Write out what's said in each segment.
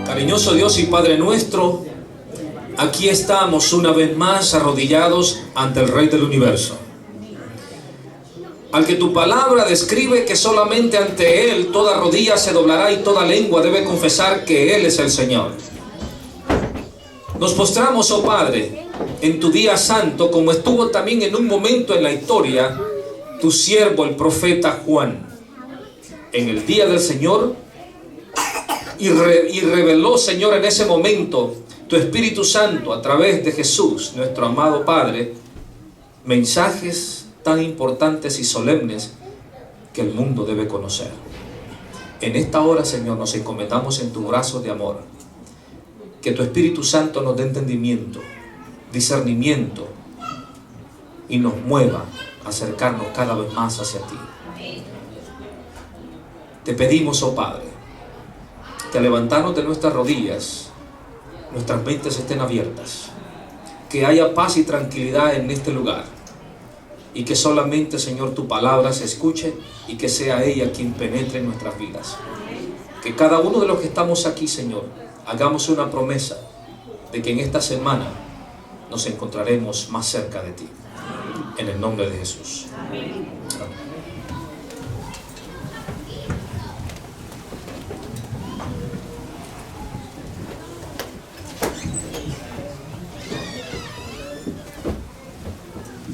Cariñoso Dios y Padre nuestro, aquí estamos una vez más arrodillados ante el Rey del Universo, al que tu palabra describe que solamente ante Él toda rodilla se doblará y toda lengua debe confesar que Él es el Señor. Nos postramos, oh Padre, en tu día santo, como estuvo también en un momento en la historia tu siervo el profeta Juan, en el día del Señor. Y reveló, Señor, en ese momento tu Espíritu Santo a través de Jesús, nuestro amado Padre, mensajes tan importantes y solemnes que el mundo debe conocer. En esta hora, Señor, nos encomendamos en tu brazo de amor. Que tu Espíritu Santo nos dé entendimiento, discernimiento y nos mueva a acercarnos cada vez más hacia ti. Te pedimos, oh Padre, que al levantarnos de nuestras rodillas, nuestras mentes estén abiertas, que haya paz y tranquilidad en este lugar, y que solamente, Señor, tu palabra se escuche y que sea ella quien penetre en nuestras vidas. Que cada uno de los que estamos aquí, Señor, hagamos una promesa de que en esta semana nos encontraremos más cerca de ti. En el nombre de Jesús. Amén.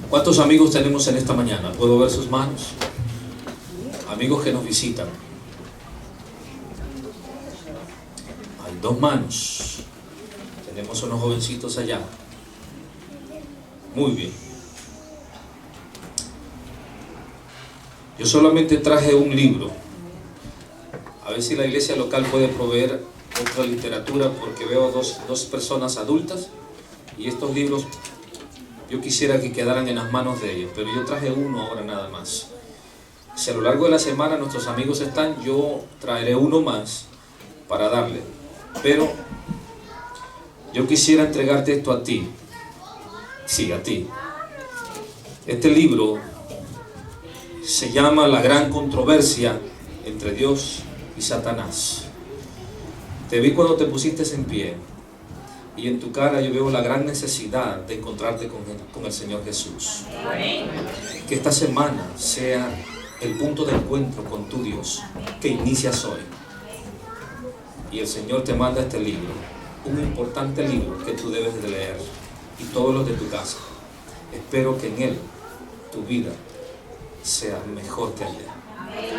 ¿Cuántos amigos tenemos en esta mañana? ¿Puedo ver sus manos? Amigos que nos visitan. Hay 2 manos. Tenemos unos jovencitos allá. Muy bien. Yo solamente traje un libro. A ver si la iglesia local puede proveer otra literatura, porque veo dos personas adultas y estos libros yo quisiera que quedaran en las manos de ellos, pero yo traje uno ahora nada más. Si a lo largo de la semana nuestros amigos están, yo traeré uno más para darle. Pero yo quisiera entregarte esto a ti. Sí, a ti. Este libro se llama La Gran Controversia entre Dios y Satanás. Te vi cuando te pusiste en pie. Y en tu cara yo veo la gran necesidad de encontrarte con el Señor Jesús. Que esta semana sea el punto de encuentro con tu Dios, que inicias hoy. Y el Señor te manda este libro, un importante libro que tú debes de leer, y todos los de tu casa. Espero que en él tu vida sea mejor que ayer,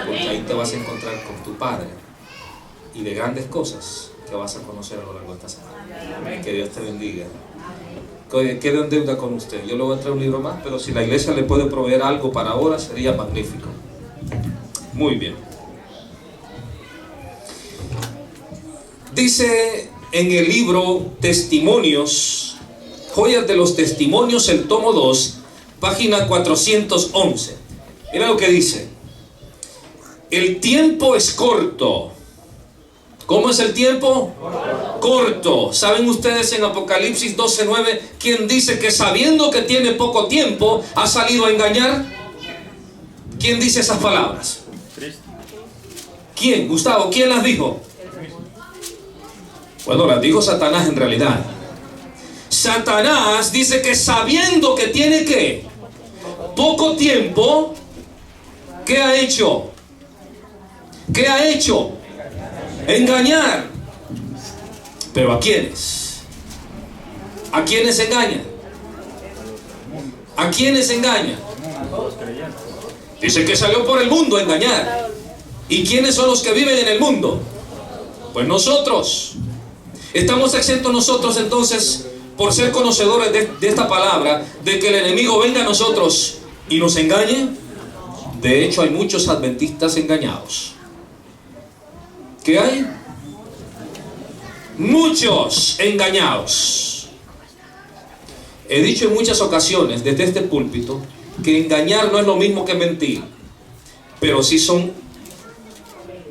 porque ahí te vas a encontrar con tu Padre y de grandes cosas que vas a conocer a lo largo de esta semana. Que Dios te bendiga. Quedo en deuda con usted. Yo le voy a traer un libro más, pero si la iglesia le puede proveer algo para ahora, sería magnífico. Muy bien. Dice en el libro Testimonios, Joyas de los Testimonios, el tomo 2, página 411. Mira lo que dice. El tiempo es corto. ¿Cómo es el tiempo? Corto. ¿Saben ustedes en Apocalipsis 12:9 quién dice que sabiendo que tiene poco tiempo ha salido a engañar? ¿Quién dice esas palabras? ¿Quién? Gustavo, ¿quién las dijo? Bueno, las dijo Satanás en realidad. Satanás dice que sabiendo que tiene ¿qué? Poco tiempo, ¿qué ha hecho? ¿Qué ha hecho? Engañar. ¿Pero a quiénes? ¿A quiénes engaña? ¿A quiénes engaña? Dice que salió por el mundo a engañar. ¿Y quiénes son los que viven en el mundo? Pues nosotros. ¿Estamos exentos nosotros entonces, por ser conocedores de esta palabra, de que el enemigo venga a nosotros y nos engañe? De hecho, hay muchos adventistas engañados. ¿Qué hay? Muchos engañados. He dicho en muchas ocasiones desde este púlpito que engañar no es lo mismo que mentir, pero sí son,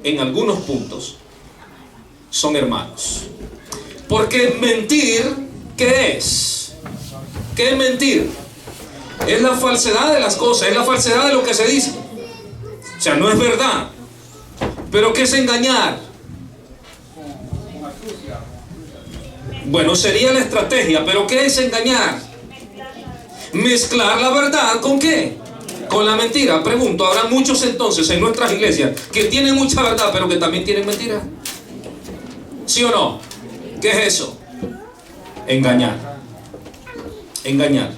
en algunos puntos, son hermanos. Porque mentir, ¿qué es? ¿Qué es mentir? Es la falsedad de las cosas, es la falsedad de lo que se dice. O sea, no es verdad. ¿Pero qué es engañar? Bueno, sería la estrategia, pero ¿qué es engañar? Mezclar la verdad ¿con qué? Con la mentira. Pregunto, ¿habrá muchos entonces en nuestras iglesias que tienen mucha verdad, pero que también tienen mentira? ¿Sí o no? ¿Qué es eso? Engañar. Engañar.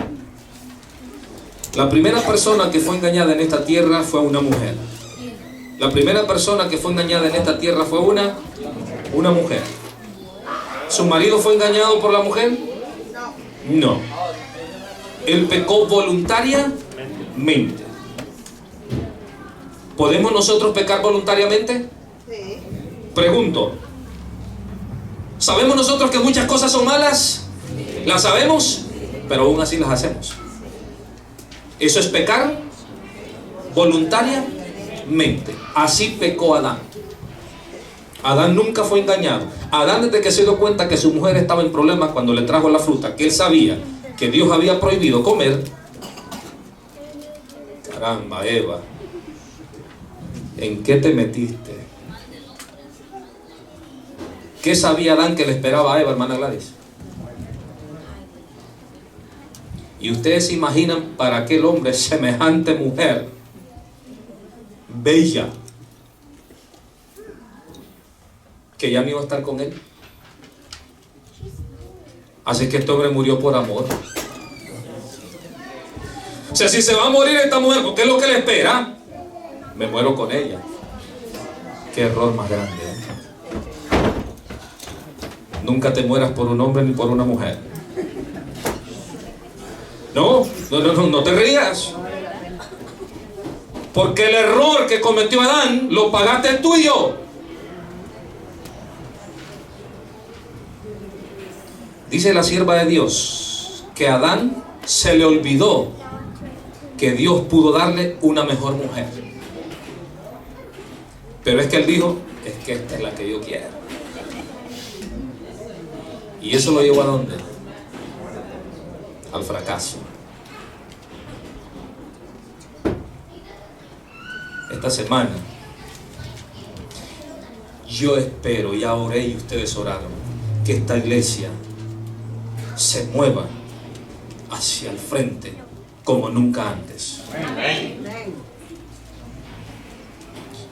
La primera persona que fue engañada en esta tierra fue una mujer. La primera persona que fue engañada en esta tierra fue una mujer. ¿Su marido fue engañado por la mujer? No. Él pecó voluntariamente. ¿Podemos nosotros pecar voluntariamente? Sí. Pregunto. ¿Sabemos nosotros que muchas cosas son malas? ¿Las sabemos? Pero aún así las hacemos. Eso es pecar voluntariamente. Así pecó Adán. Adán nunca fue engañado. Adán, desde que se dio cuenta que su mujer estaba en problemas cuando le trajo la fruta que él sabía que Dios había prohibido comer. Caramba, Eva, ¿en qué te metiste? ¿Qué sabía Adán que le esperaba a Eva, hermana Gladys? Y ustedes se imaginan para aquel hombre semejante mujer, bella, que ya no iba a estar con él. Así que este hombre murió por amor. O sea, si se va a morir esta mujer, ¿qué es lo que le espera? Me muero con ella. Qué error más grande, ¿eh? Nunca te mueras por un hombre ni por una mujer. No te rías. Porque el error que cometió Adán lo pagaste tú y yo. Dice la sierva de Dios que a Adán se le olvidó que Dios pudo darle una mejor mujer. Pero es que él dijo, es que esta es la que yo quiero. Y eso lo llevó ¿a dónde? Al fracaso. Esta semana yo espero, ya oré y ustedes oraron, que esta iglesia se mueva hacia el frente como nunca antes.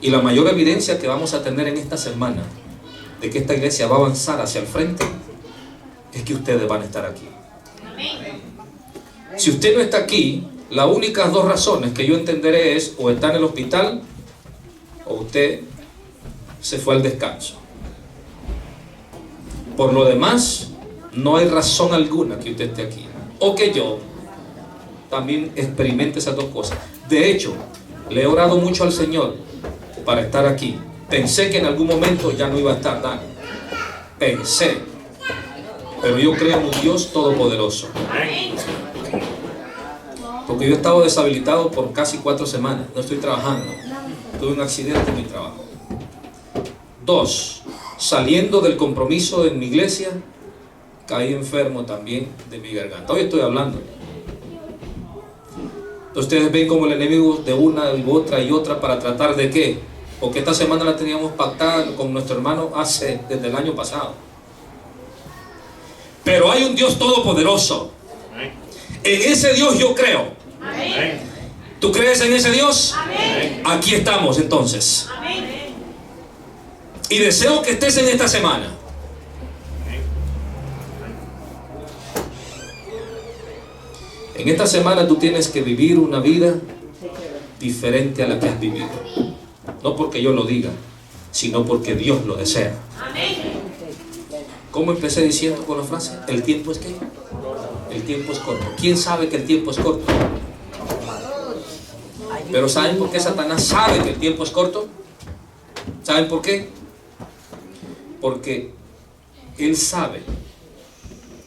Y la mayor evidencia que vamos a tener en esta semana de que esta iglesia va a avanzar hacia el frente es que ustedes van a estar aquí. Si usted no está aquí, las únicas dos razones que yo entenderé es o está en el hospital o usted se fue al descanso. Por lo demás, no hay razón alguna que usted esté aquí o que yo también experimente esas dos cosas. De hecho, le he orado mucho al Señor para estar aquí. Pensé que en algún momento ya no iba a estar, Dan. Pensé. Pero yo creo en un Dios todopoderoso. Porque yo he estado deshabilitado por casi 4 semanas. No estoy trabajando. Tuve un accidente en mi trabajo. 2, saliendo del compromiso en mi iglesia, caí enfermo también de mi garganta. Hoy estoy hablando. Ustedes ven como el enemigo de una y otra y otra para tratar de qué. Porque esta semana la teníamos pactada con nuestro hermano desde el año pasado. Pero hay un Dios todopoderoso. En ese Dios yo creo. ¿Tú crees en ese Dios? Aquí estamos entonces. Y deseo que estés en esta semana. En esta semana tú tienes que vivir una vida diferente a la que has vivido. No porque yo lo diga, sino porque Dios lo desea. ¿Cómo empecé diciendo con la frase? ¿El tiempo es qué? El tiempo es corto. ¿Quién sabe que el tiempo es corto? Pero ¿saben por qué Satanás sabe que el tiempo es corto? ¿Saben por qué? Porque él sabe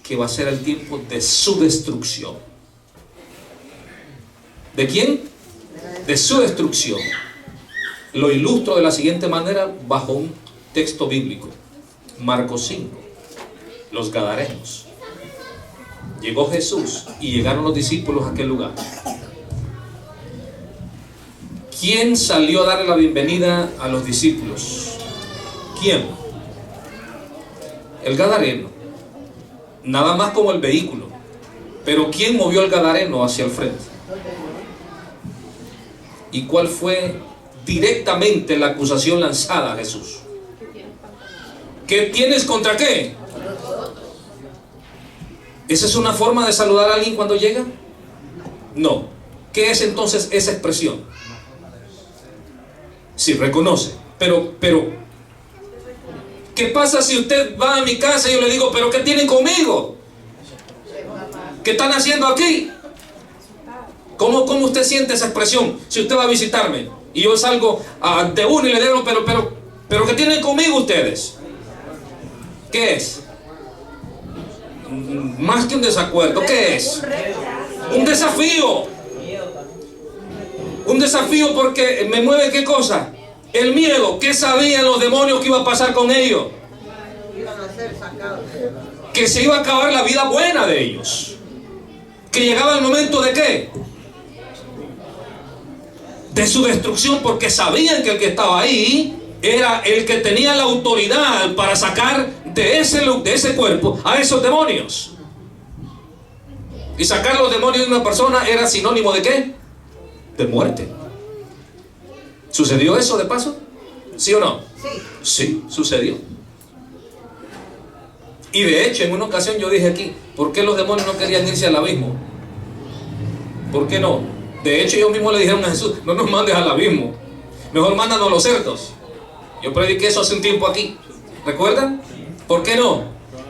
que va a ser el tiempo de su destrucción. ¿De quién? De su destrucción. Lo ilustro de la siguiente manera bajo un texto bíblico. Marcos 5. Los Gadarenos. Llegó Jesús y llegaron los discípulos a aquel lugar. ¿Quién salió a darle la bienvenida a los discípulos? ¿Quién? El Gadareno. Nada más como el vehículo. Pero ¿quién movió al Gadareno hacia el frente? ¿Y cuál fue directamente la acusación lanzada a Jesús? ¿Qué tienes contra qué? ¿Esa es una forma de saludar a alguien cuando llega? No. ¿Qué es entonces esa expresión? Sí, reconoce. Pero, ¿qué pasa si usted va a mi casa y yo le digo, pero ¿qué tienen conmigo? ¿Qué están haciendo aquí? ¿Cómo usted siente esa expresión? Si usted va a visitarme y yo salgo de uno y le digo, pero ¿qué tienen conmigo ustedes? ¿Qué es? Más que un desacuerdo, ¿qué es? Un desafío. Un desafío porque me mueve ¿qué cosa? El miedo. ¿Qué sabían los demonios que iba a pasar con ellos? Que se iba a acabar la vida buena de ellos. Que llegaba el momento ¿de qué? De su destrucción, porque sabían que el que estaba ahí era el que tenía la autoridad para sacar de ese cuerpo a esos demonios. Y sacar los demonios de una persona era sinónimo ¿de qué? De muerte. ¿Sucedió eso de paso? ¿Sí o no? Sí, sucedió. Y de hecho, en una ocasión yo dije aquí, ¿por qué los demonios no querían irse al abismo? ¿Por qué no? De hecho, ellos mismos le dijeron a Jesús, no nos mandes al abismo, mejor mándanos los cerdos. Yo prediqué eso hace un tiempo aquí. ¿Recuerdan? ¿Por qué no?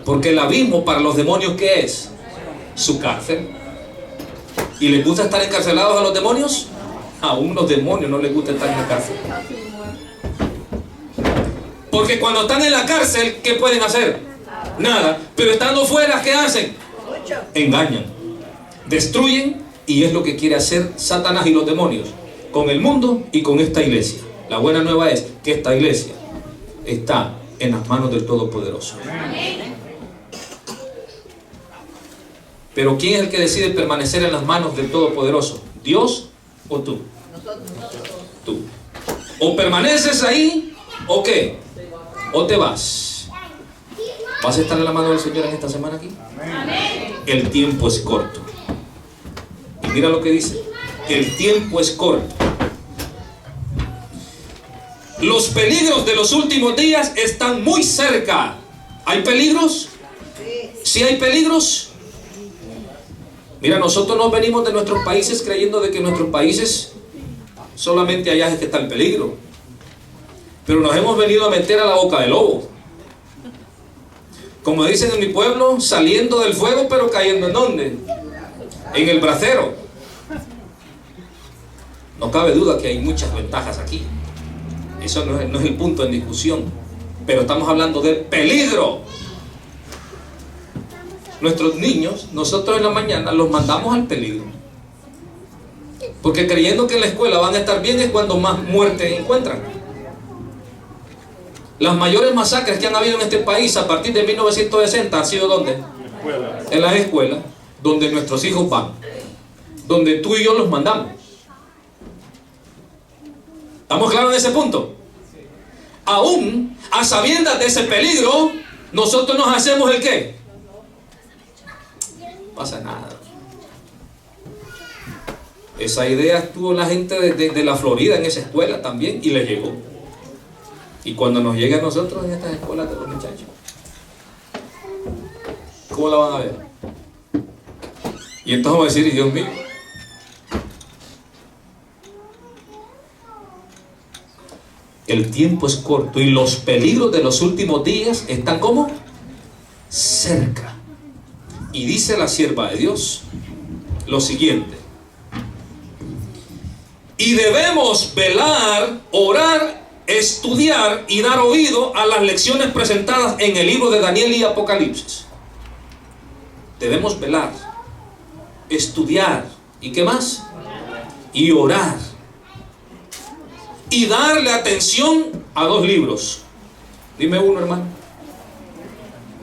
Porque el abismo para los demonios, ¿qué es? Su cárcel. ¿Y les gusta estar encarcelados a los demonios? Aún los demonios no les gusta estar en la cárcel. Porque cuando están en la cárcel, ¿qué pueden hacer? Nada. Pero estando fuera, ¿qué hacen? Engañan, destruyen, y es lo que quiere hacer Satanás y los demonios con el mundo y con esta iglesia. La buena nueva es que esta iglesia está en las manos del Todopoderoso. Pero ¿quién es el que decide permanecer en las manos del Todopoderoso? ¿Dios o tú? Tú. O permaneces ahí, o qué, o te vas. ¿Vas a estar en la mano del Señor en esta semana aquí? El tiempo es corto. Y mira lo que dice: el tiempo es corto. Los peligros de los últimos días están muy cerca. ¿Hay peligros? ¿Sí hay peligros? Mira, nosotros no venimos de nuestros países creyendo de que en nuestros países solamente allá es que está el peligro. Pero nos hemos venido a meter a la boca del lobo. Como dicen en mi pueblo, saliendo del fuego, pero cayendo ¿en dónde? En el brasero. No cabe duda que hay muchas ventajas aquí. Eso no es el punto en discusión. Pero estamos hablando de peligro. Nuestros niños, nosotros en la mañana los mandamos al peligro. Porque creyendo que en la escuela van a estar bien es cuando más muertes encuentran. Las mayores masacres que han habido en este país a partir de 1960 han sido ¿dónde? En las escuelas, donde nuestros hijos van. Donde tú y yo los mandamos. ¿Estamos claros en ese punto? Aún a sabiendas de ese peligro, nosotros nos hacemos ¿el qué? No pasa nada. Esa idea estuvo la gente de la Florida en esa escuela también y les llegó. Y cuando nos llega a nosotros en estas escuelas de los muchachos, ¿cómo la van a ver? Y entonces vamos a decir, Dios mío, el tiempo es corto y los peligros de los últimos días están ¿cómo? Cerca. Y dice la sierva de Dios lo siguiente: Y debemos velar, orar, estudiar y dar oído a las lecciones presentadas en el libro de Daniel y Apocalipsis. Debemos velar, estudiar, ¿y qué más? Y orar. Y darle atención a 2 libros. Dime uno, hermano.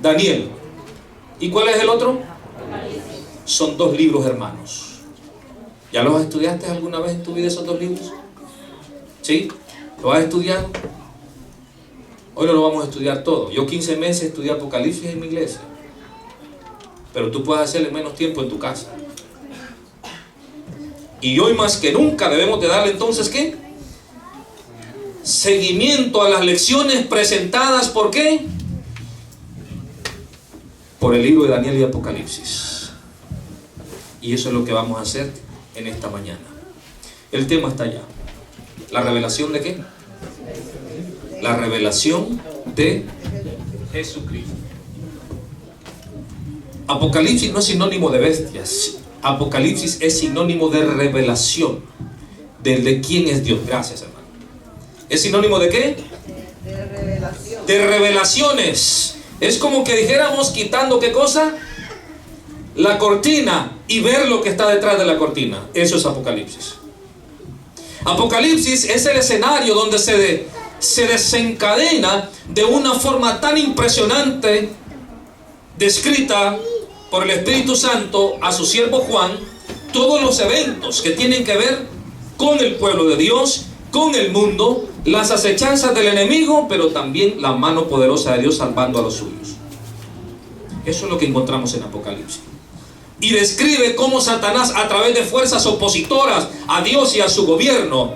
Daniel. ¿Y cuál es el otro? Son 2 libros, hermanos. ¿Ya los estudiaste alguna vez en tu vida esos 2 libros? ¿Sí? ¿Lo has estudiado? Hoy no lo vamos a estudiar todo. Yo 15 meses estudié Apocalipsis en mi iglesia. Pero tú puedes hacerlo en menos tiempo en tu casa. Y hoy más que nunca debemos de darle entonces ¿qué? Seguimiento a las lecciones presentadas. ¿Por qué? Por el libro de Daniel y Apocalipsis. Y eso es lo que vamos a hacer en esta mañana. El tema está allá. ¿La revelación de qué? La revelación de Jesucristo. Apocalipsis no es sinónimo de bestias. Apocalipsis es sinónimo de revelación. De quién es Dios. Gracias, hermano. ¿Es sinónimo de qué? De revelación. De revelaciones. Es como que dijéramos quitando ¿qué cosa? La cortina y ver lo que está detrás de la cortina. Eso es Apocalipsis. Apocalipsis es el escenario donde se desencadena de una forma tan impresionante, descrita por el Espíritu Santo a su siervo Juan, todos los eventos que tienen que ver con el pueblo de Dios, con el mundo, las acechanzas del enemigo, pero también la mano poderosa de Dios salvando a los suyos. Eso es lo que encontramos en Apocalipsis. Y describe cómo Satanás, a través de fuerzas opositoras a Dios y a su gobierno,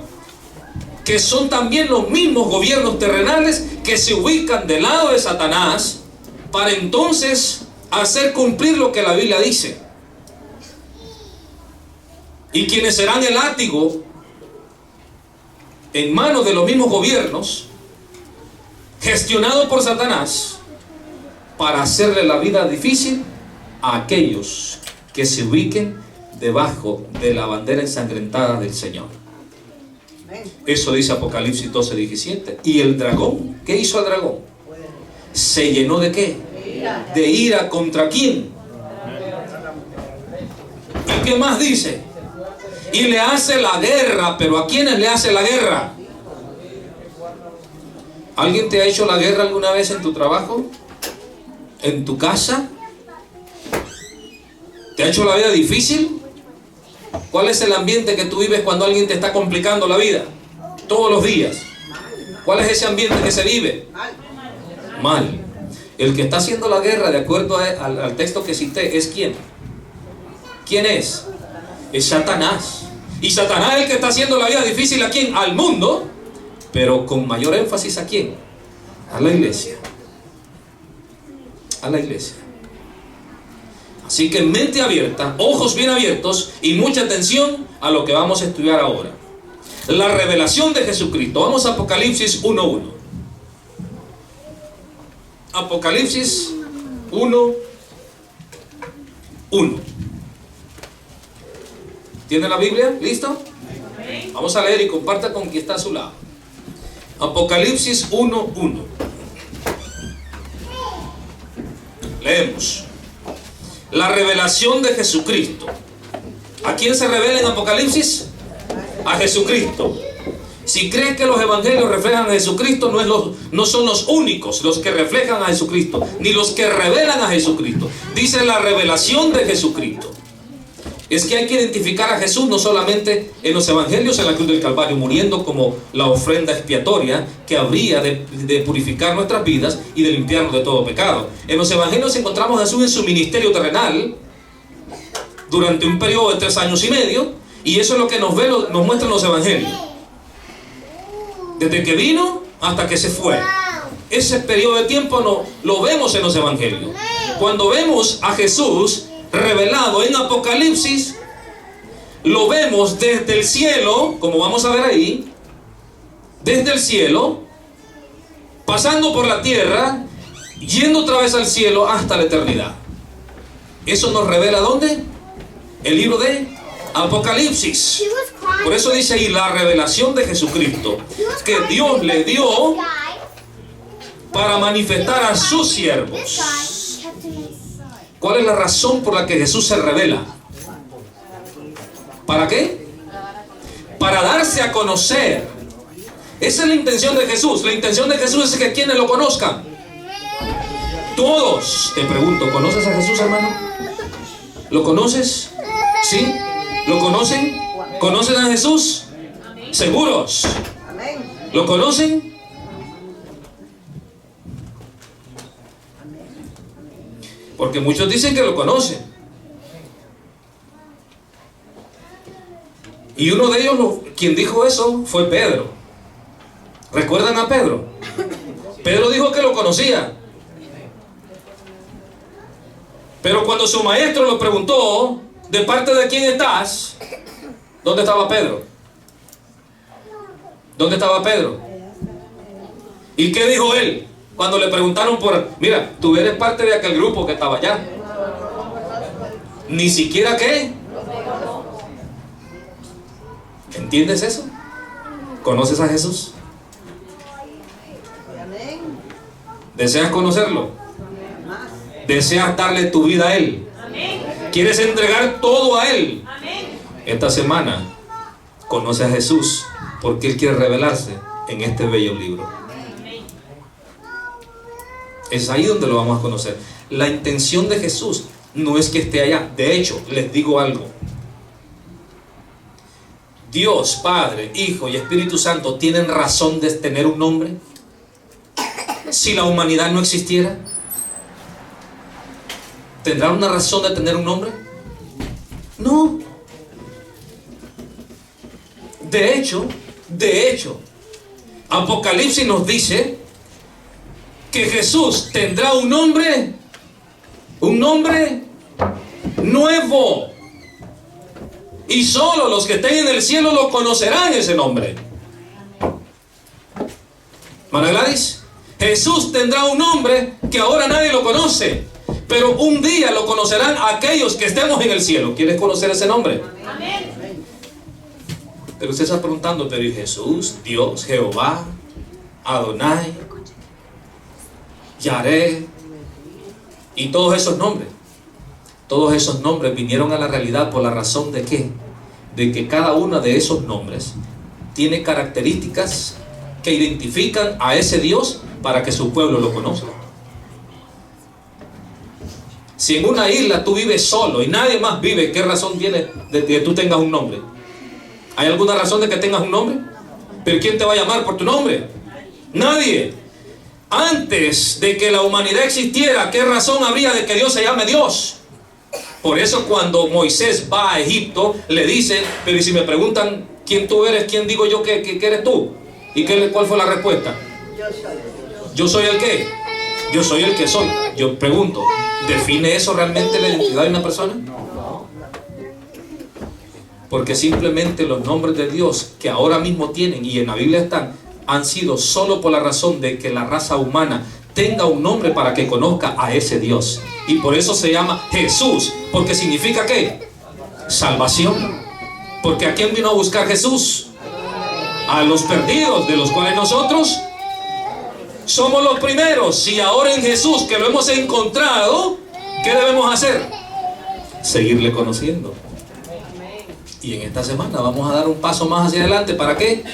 que son también los mismos gobiernos terrenales que se ubican del lado de Satanás, para entonces hacer cumplir lo que la Biblia dice. Y quienes serán el látigo en manos de los mismos gobiernos, gestionados por Satanás, para hacerle la vida difícil a aquellos que se ubiquen debajo de la bandera ensangrentada del Señor. Eso dice Apocalipsis 12:17. Y el dragón, ¿qué hizo el dragón? ¿Se llenó de qué? De ira. ¿Contra quién? ¿Y qué más dice? Y le hace la guerra. ¿Pero a quiénes le hace la guerra? ¿Alguien te ha hecho la guerra alguna vez en tu trabajo? ¿En tu casa? ¿Te ha hecho la vida difícil? ¿Cuál es el ambiente que tú vives cuando alguien te está complicando la vida? Todos los días. ¿Cuál es ese ambiente que se vive? Mal. El que está haciendo la guerra, de acuerdo al texto que cité, ¿es quién? ¿Quién es? Es Satanás. Y Satanás es el que está haciendo la vida difícil ¿a quién? Al mundo. Pero con mayor énfasis ¿a quién? A la iglesia. A la iglesia. Así que mente abierta, ojos bien abiertos y mucha atención a lo que vamos a estudiar ahora. La revelación de Jesucristo. Vamos a Apocalipsis 1:1. Apocalipsis 1:1. ¿Tiene la Biblia? ¿Listo? Vamos a leer y comparta con quien está a su lado. Apocalipsis 1:1. Leemos. La revelación de Jesucristo. ¿A quién se revela en Apocalipsis? A Jesucristo. Si crees que los evangelios reflejan a Jesucristo, no son los únicos los que reflejan a Jesucristo, ni los que revelan a Jesucristo. Dice la revelación de Jesucristo. Es que hay que identificar a Jesús no solamente en los evangelios, en la cruz del Calvario, muriendo como la ofrenda expiatoria que habría de purificar nuestras vidas y de limpiarnos de todo pecado. En los evangelios encontramos a Jesús en su ministerio terrenal durante un periodo de 3 años y medio, y eso es lo que nos muestran los evangelios. Desde que vino hasta que se fue. Ese periodo de tiempo lo vemos en los evangelios. Cuando vemos a Jesús revelado en Apocalipsis, lo vemos desde el cielo, como vamos a ver ahí, desde el cielo, pasando por la tierra, yendo otra vez al cielo hasta la eternidad. Eso nos revela ¿dónde? El libro de Apocalipsis. Por eso dice ahí la revelación de Jesucristo, que Dios le dio para manifestar a sus siervos. ¿Cuál es la razón por la que Jesús se revela? ¿Para qué? Para darse a conocer. Esa es la intención de Jesús. La intención de Jesús es que quienes lo conozcan. Todos. Te pregunto, ¿conoces a Jesús, hermano? ¿Lo conoces? ¿Sí? ¿Lo conocen? ¿Conocen a Jesús? ¿Seguros? ¿Lo conocen? Porque muchos dicen que lo conocen. Y uno de ellos, quien dijo eso, fue Pedro. ¿Recuerdan a Pedro? Pedro dijo que lo conocía. Pero cuando su maestro lo preguntó, ¿de parte de quién estás? ¿Dónde estaba Pedro? ¿Dónde estaba Pedro? ¿Y qué dijo él? Cuando le preguntaron por... Mira, tú eres parte de aquel grupo que estaba allá. Ni siquiera qué. ¿Entiendes eso? ¿Conoces a Jesús? ¿Deseas conocerlo? ¿Deseas darle tu vida a Él? ¿Quieres entregar todo a Él? Esta semana conoce a Jesús porque Él quiere revelarse en este bello libro. Es ahí donde lo vamos a conocer. La intención de Jesús no es que esté allá. De hecho, les digo algo. Dios, Padre, Hijo y Espíritu Santo tienen razón de tener un nombre. Si la humanidad no existiera, ¿tendrá una razón de tener un nombre? No. De hecho, Apocalipsis nos dice que Jesús tendrá un nombre nuevo. Y solo los que estén en el cielo lo conocerán ese nombre. ¿Mana Gladys? Jesús tendrá un nombre que ahora nadie lo conoce, pero un día lo conocerán aquellos que estemos en el cielo. ¿Quieres conocer ese nombre? Amén. Pero usted está preguntando, pero ¿y Jesús, Dios, Jehová, Adonai, Yareh y todos esos nombres? Todos esos nombres vinieron a la realidad por la razón de ¿qué? De que cada uno de esos nombres tiene características que identifican a ese Dios para que su pueblo lo conozca. Si en una isla tú vives solo y nadie más vive, ¿qué razón tiene de que tú tengas un nombre? ¿Hay alguna razón de que tengas un nombre? ¿Pero quién te va a llamar por tu nombre? Nadie. Antes de que la humanidad existiera, ¿qué razón habría de que Dios se llame Dios? Por eso cuando Moisés va a Egipto, le dice, pero y si me preguntan quién tú eres, ¿quién digo yo que eres tú? ¿Y cuál fue la respuesta? ¿Yo soy el qué? Yo soy el que soy. Yo pregunto, ¿define eso realmente la identidad de una persona? Porque simplemente los nombres de Dios que ahora mismo tienen y en la Biblia están, han sido solo por la razón de que la raza humana tenga un nombre para que conozca a ese Dios. Y por eso se llama Jesús, porque significa ¿qué? Salvación. Porque ¿a quién vino a buscar Jesús? A los perdidos, de los cuales nosotros somos los primeros. Y ahora en Jesús que lo hemos encontrado, ¿qué debemos hacer? Seguirle conociendo. Y en esta semana vamos a dar un paso más hacia adelante. ¿Para qué?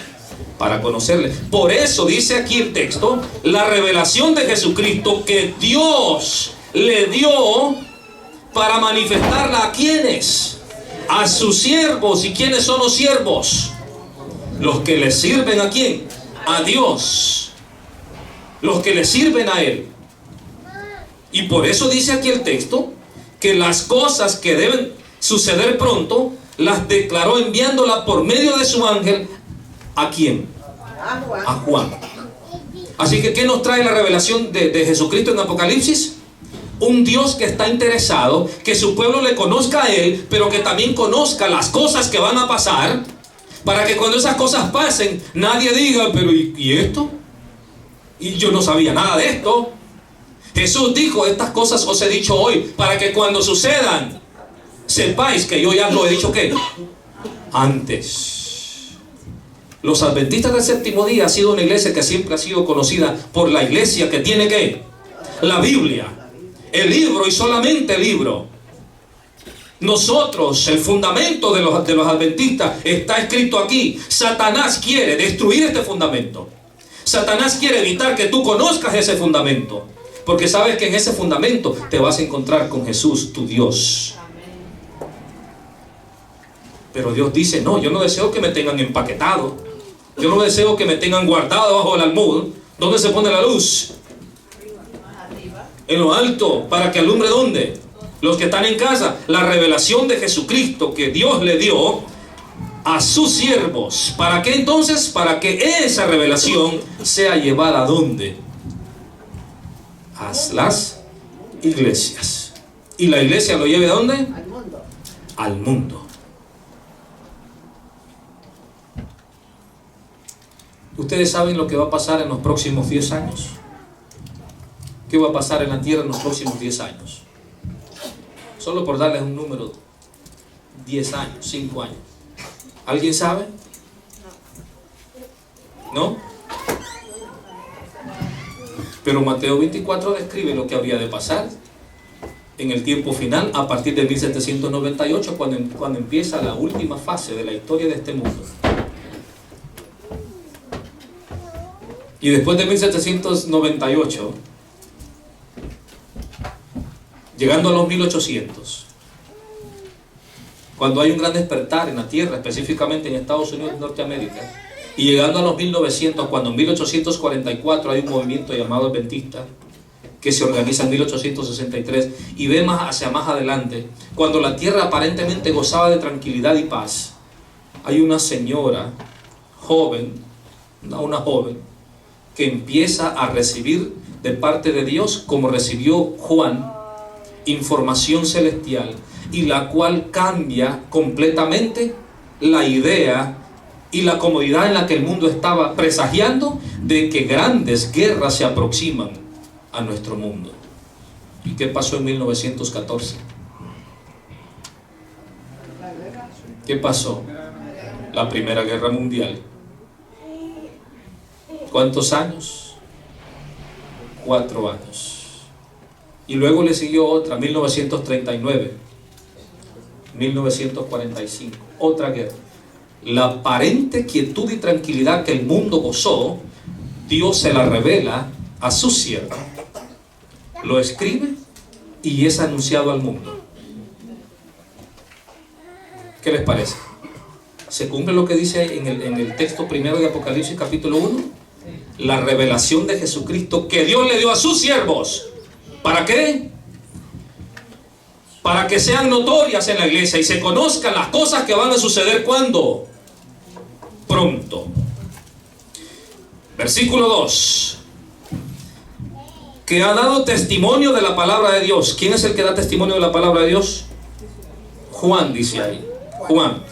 Para conocerle. Por eso dice aquí el texto, la revelación de Jesucristo que Dios le dio para manifestarla a ¿quiénes? A sus siervos. ¿Y quiénes son los siervos? Los que le sirven ¿a quién? A Dios. Los que le sirven a Él. Y por eso dice aquí el texto que las cosas que deben suceder pronto las declaró enviándola por medio de su ángel. ¿A quién? A Juan. Así que ¿qué nos trae la revelación de Jesucristo en Apocalipsis? Un Dios que está interesado que su pueblo le conozca a Él, pero que también conozca las cosas que van a pasar, para que cuando esas cosas pasen nadie diga, pero ¿y esto? Y yo no sabía nada de esto. Jesús dijo, estas cosas os he dicho hoy, para que cuando sucedan sepáis que yo ya lo he dicho ¿qué? Antes. Los adventistas del séptimo día ha sido una iglesia que siempre ha sido conocida por la iglesia que tiene ¿qué? La Biblia, el libro y solamente el libro. Nosotros, el fundamento de los adventistas está escrito aquí. Satanás quiere destruir este fundamento. Satanás quiere evitar que tú conozcas ese fundamento, porque sabes que en ese fundamento te vas a encontrar con Jesús, tu Dios. Pero Dios dice, no, yo no deseo que me tengan empaquetado. Yo no deseo que me tengan guardado bajo el almud. ¿Dónde se pone la luz? En lo alto, para que alumbre ¿dónde? Los que están en casa. La revelación de Jesucristo que Dios le dio a sus siervos. ¿Para qué entonces? Para que esa revelación sea llevada ¿a dónde? A las iglesias. ¿Y la iglesia lo lleve a dónde? Al mundo. Al mundo. ¿Ustedes saben lo que va a pasar en los próximos 10 años? ¿Qué va a pasar en la tierra en los próximos 10 años? Solo por darles un número, 10 años, 5 años. ¿Alguien sabe? ¿No? Pero Mateo 24 describe lo que habría de pasar en el tiempo final, a partir de 1798, cuando empieza la última fase de la historia de este mundo. Y después de 1798, llegando a los 1800, cuando hay un gran despertar en la tierra, específicamente en Estados Unidos y Norteamérica, y llegando a los 1900, cuando en 1844 hay un movimiento llamado Adventista, que se organiza en 1863, y ve hacia más adelante, cuando la tierra aparentemente gozaba de tranquilidad y paz, hay una señora joven, una joven, que empieza a recibir de parte de Dios, como recibió Juan, información celestial, y la cual cambia completamente la idea y la comodidad en la que el mundo estaba presagiando de que grandes guerras se aproximan a nuestro mundo. ¿Y qué pasó en 1914? ¿Qué pasó? La Primera Guerra Mundial. ¿Cuántos años? 4 años. Y luego le siguió otra, 1939, 1945, otra guerra. La aparente quietud y tranquilidad que el mundo gozó, Dios se la revela a su siervo. Lo escribe y es anunciado al mundo. ¿Qué les parece? ¿Se cumple lo que dice en el texto primero de Apocalipsis capítulo 1? La revelación de Jesucristo que Dios le dio a sus siervos. ¿Para qué? Para que sean notorias en la iglesia y se conozcan las cosas que van a suceder. ¿Cuándo? Pronto. Versículo 2. Que ha dado testimonio de la palabra de Dios. ¿Quién es el que da testimonio de la palabra de Dios? Juan, dice ahí. Juan.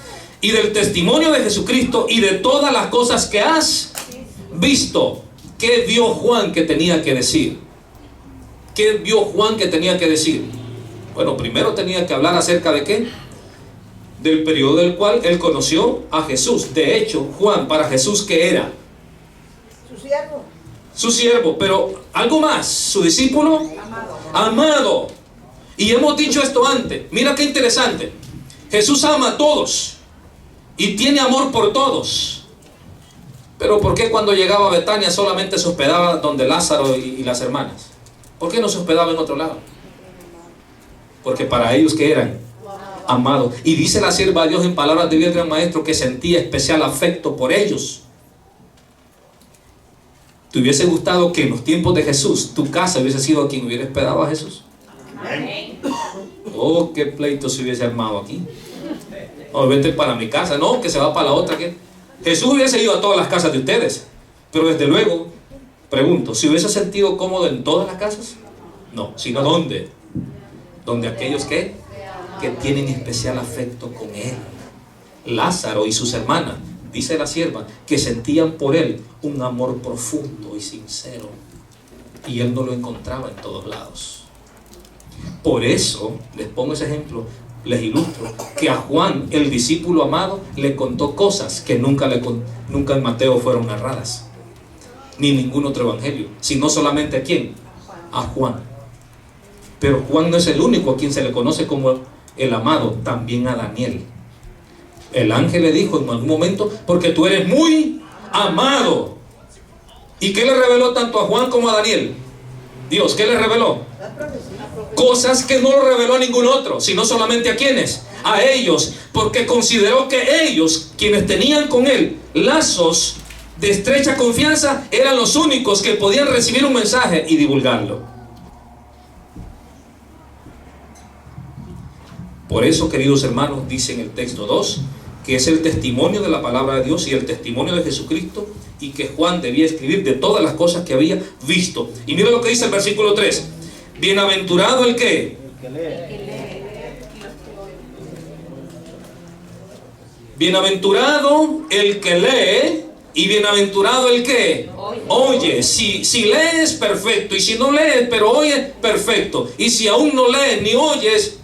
Y del testimonio de Jesucristo y de todas las cosas que has visto. ¿Qué vio Juan que tenía que decir? ¿Qué vio Juan que tenía que decir? Bueno, primero tenía que hablar acerca de ¿qué? Del periodo del cual él conoció a Jesús. De hecho, Juan para Jesús, ¿qué era? Su siervo. Su siervo, pero algo más, su discípulo amado. Y hemos dicho esto antes. Mira qué interesante. Jesús ama a todos y tiene amor por todos. Pero ¿por qué cuando llegaba a Betania solamente se hospedaba donde Lázaro y las hermanas? ¿Por qué no se hospedaba en otro lado? Porque para ellos ¿qué eran? Amados. Y dice la sierva de Dios en palabras de Dios del maestro que sentía especial afecto por ellos. ¿Te hubiese gustado que en los tiempos de Jesús tu casa hubiese sido quien hubiera hospedado a Jesús? Amén. Oh, qué pleito se hubiese armado aquí. O vente para mi casa. No, que se va para la otra. ¿Qué? Jesús hubiese ido a todas las casas de ustedes. Pero desde luego, pregunto, ¿se hubiese sentido cómodo en todas las casas? No, sino ¿dónde? Donde aquellos que tienen especial afecto con Él. Lázaro y sus hermanas, dice la sierva, que sentían por Él un amor profundo y sincero. Y Él no lo encontraba en todos lados. Por eso, les pongo ese ejemplo, les ilustro que a Juan, el discípulo amado, le contó cosas que nunca en Mateo fueron narradas, ni en ningún otro evangelio, sino solamente a ¿quién? A Juan. Pero Juan no es el único a quien se le conoce como el amado, también a Daniel. El ángel le dijo en algún momento: porque tú eres muy amado. ¿Y qué le reveló tanto a Juan como a Daniel? Dios, ¿qué le reveló? Cosas que no lo reveló a ningún otro, sino solamente a quienes, a ellos, porque consideró que ellos, quienes tenían con él lazos de estrecha confianza, eran los únicos que podían recibir un mensaje y divulgarlo. Por eso, queridos hermanos, dice en el texto 2 que es el testimonio de la palabra de Dios y el testimonio de Jesucristo, y que Juan debía escribir de todas las cosas que había visto. Y mira lo que dice el versículo 3: bienaventurado el que bienaventurado el que lee, y bienaventurado el que oye. Si lees, perfecto, y si no lees pero oyes, perfecto. Y si aún no lees ni oyes,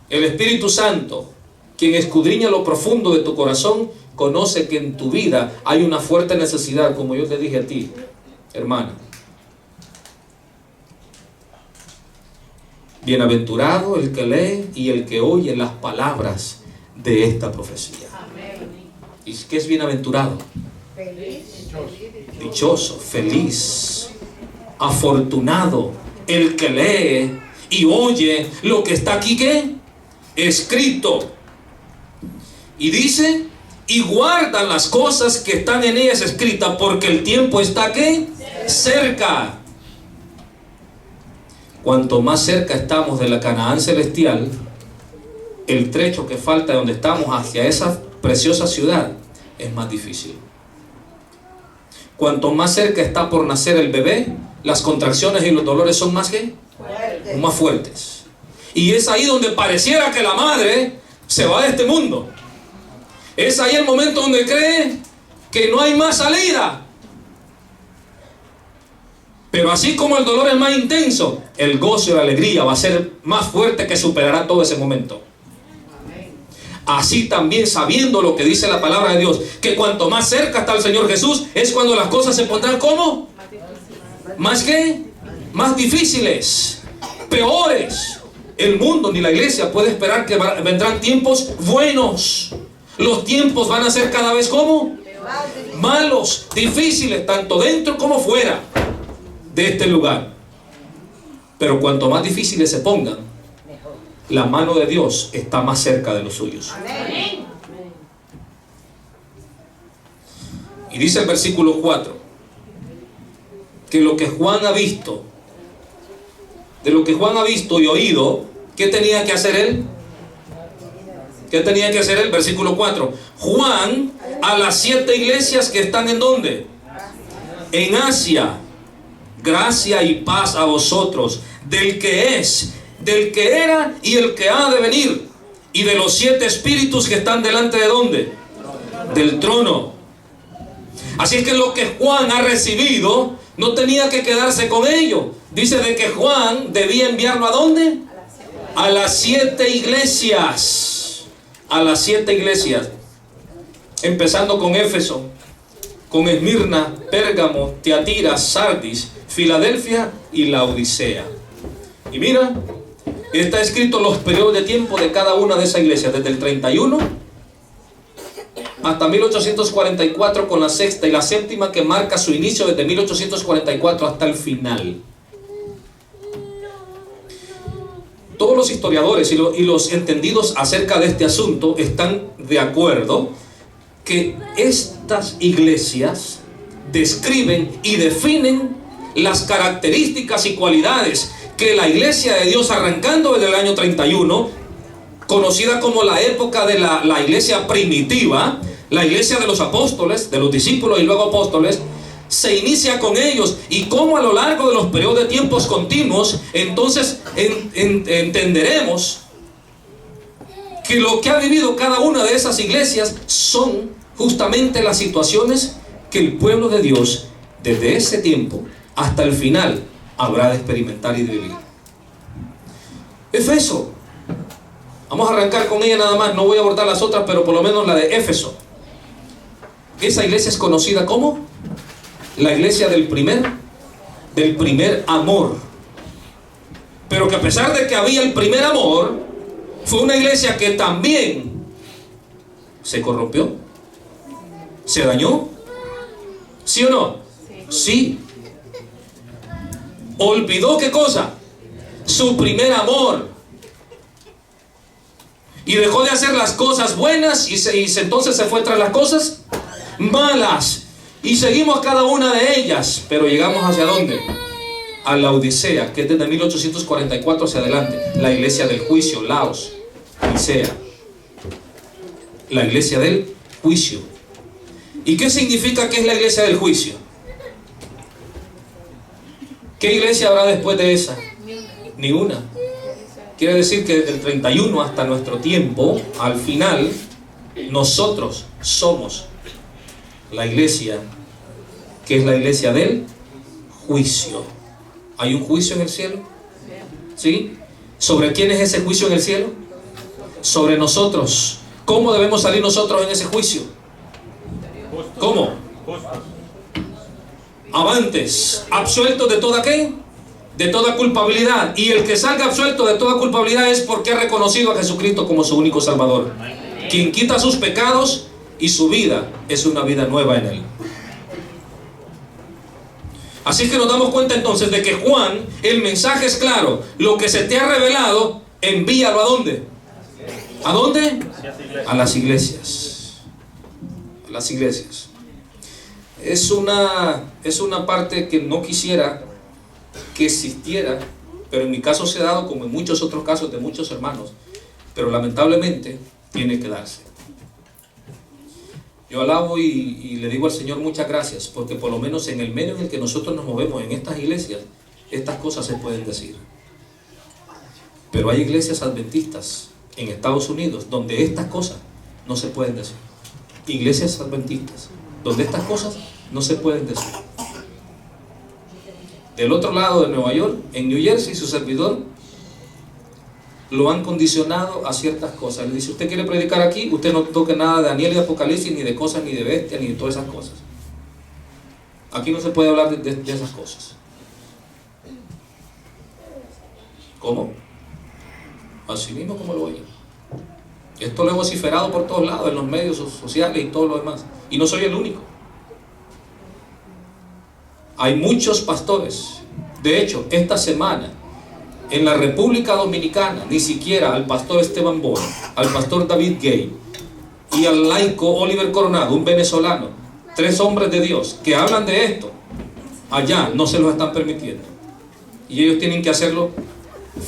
el Espíritu Santo, quien escudriña lo profundo de tu corazón, conoce que en tu vida hay una fuerte necesidad, como yo te dije a ti, hermana. Bienaventurado el que lee y el que oye las palabras de esta profecía. ¿Y qué es bienaventurado? Feliz. Dichoso, feliz, afortunado el que lee y oye lo que está aquí, ¿qué? Escrito. Y dice: y guardan las cosas que están en ellas escritas, porque el tiempo está, ¿qué? Cerca. Cuanto más cerca estamos de la Canaán celestial, el trecho que falta de donde estamos hacia esa preciosa ciudad es más difícil. Cuanto más cerca está por nacer el bebé, las contracciones y los dolores son más, ¿qué? Más fuertes. Y es ahí donde pareciera que la madre se va de este mundo. Es ahí el momento donde cree que no hay más salida. Pero así como el dolor es más intenso, el gozo y la alegría va a ser más fuerte, que superará todo ese momento. Así también, sabiendo lo que dice la palabra de Dios, que cuanto más cerca está el Señor Jesús, es cuando las cosas se pondrán, ¿cómo? ¿Más qué? Más difíciles, peores. El mundo ni la iglesia puede esperar que vendrán tiempos buenos. Los tiempos van a ser cada vez, ¿cómo? Malos, difíciles, tanto dentro como fuera de este lugar. Pero cuanto más difíciles se pongan, la mano de Dios está más cerca de los suyos. Y dice el versículo 4 que lo que Juan ha visto, de lo que Juan ha visto y oído, ¿qué tenía que hacer él? ¿Qué tenía que hacer él? Versículo 4. Juan, a las 7 iglesias que están ¿en dónde? En Asia. Gracia y paz a vosotros, del que es, del que era y el que ha de venir, y de los 7 espíritus que están delante de ¿dónde? Del trono. Así es que lo que Juan ha recibido no tenía que quedarse con ello. Dice de que Juan debía enviarlo ¿a dónde? A las 7 iglesias. A las 7 iglesias, empezando con Éfeso, con Esmirna, Pérgamo, Tiatira, Sardis, Filadelfia y Laodicea. Y mira, está escrito los periodos de tiempo de cada una de esas iglesias, desde el 31 hasta 1844, con la sexta y la séptima que marca su inicio desde 1844 hasta el final. Todos los historiadores y los entendidos acerca de este asunto están de acuerdo que estas iglesias describen y definen las características y cualidades que la iglesia de Dios, arrancando desde el año 31, conocida como la época de la iglesia primitiva, la iglesia de los apóstoles, de los discípulos y luego apóstoles, se inicia con ellos, y cómo a lo largo de los periodos de tiempos continuos, entonces entenderemos que lo que ha vivido cada una de esas iglesias son justamente las situaciones que el pueblo de Dios desde ese tiempo hasta el final habrá de experimentar y de vivir. Éfeso, Vamos a arrancar con ella nada más, no voy a abordar las otras, pero por lo menos la de Éfeso. Esa iglesia es conocida como la iglesia del primer amor. Pero que a pesar de que había el primer amor, fue una iglesia que también se corrompió, se dañó. ¿Sí o no? Sí. Olvidó, ¿qué cosa? Su primer amor. Y dejó de hacer las cosas buenas y entonces se fue tras las cosas malas. Y seguimos cada una de ellas. Pero llegamos ¿hacia dónde? A la Odisea, que es desde 1844 hacia adelante. La iglesia del juicio, Laos, Odisea. La iglesia del juicio. ¿Y qué significa que es la iglesia del juicio? ¿Qué iglesia habrá después de esa? Ni una. Quiere decir que desde el 31 hasta nuestro tiempo, al final, nosotros somos la iglesia, que es la iglesia del juicio. ¿Hay un juicio en el cielo? ¿Sí? ¿Sobre quién es ese juicio en el cielo? Sobre nosotros. ¿Cómo debemos salir nosotros en ese juicio? ¿Cómo? Avantes, absueltos de toda ¿qué? De toda culpabilidad. Y el que salga absuelto de toda culpabilidad es porque ha reconocido a Jesucristo como su único Salvador, quien quita sus pecados, y su vida es una vida nueva en Él. Así que nos damos cuenta entonces de que Juan, el mensaje es claro: lo que se te ha revelado, envíalo ¿a dónde? ¿A dónde? A las iglesias. A las iglesias. Es una parte que no quisiera que existiera, pero en mi caso se ha dado, como en muchos otros casos de muchos hermanos, pero lamentablemente tiene que darse. Yo alabo y le digo al Señor muchas gracias, porque por lo menos en el medio en el que nosotros nos movemos, en estas iglesias, estas cosas se pueden decir. Pero hay iglesias adventistas en Estados Unidos donde estas cosas no se pueden decir. Iglesias adventistas donde estas cosas no se pueden decir. Del otro lado de Nueva York, en New Jersey, su servidor lo han condicionado a ciertas cosas. Le dice: usted quiere predicar aquí, usted no toque nada de Daniel y Apocalipsis, ni de cosas, ni de bestias, ni de todas esas cosas. Aquí no se puede hablar de esas cosas. ¿Cómo? Así mismo como lo oyen. Esto lo he vociferado por todos lados, en los medios sociales y todo lo demás. Y no soy el único. Hay muchos pastores. De hecho, esta semana, en la República Dominicana, ni siquiera al pastor Esteban Bono, al pastor David Gay y al laico Oliver Coronado, un venezolano, 3 hombres de Dios que hablan de esto, allá no se los están permitiendo. Y ellos tienen que hacerlo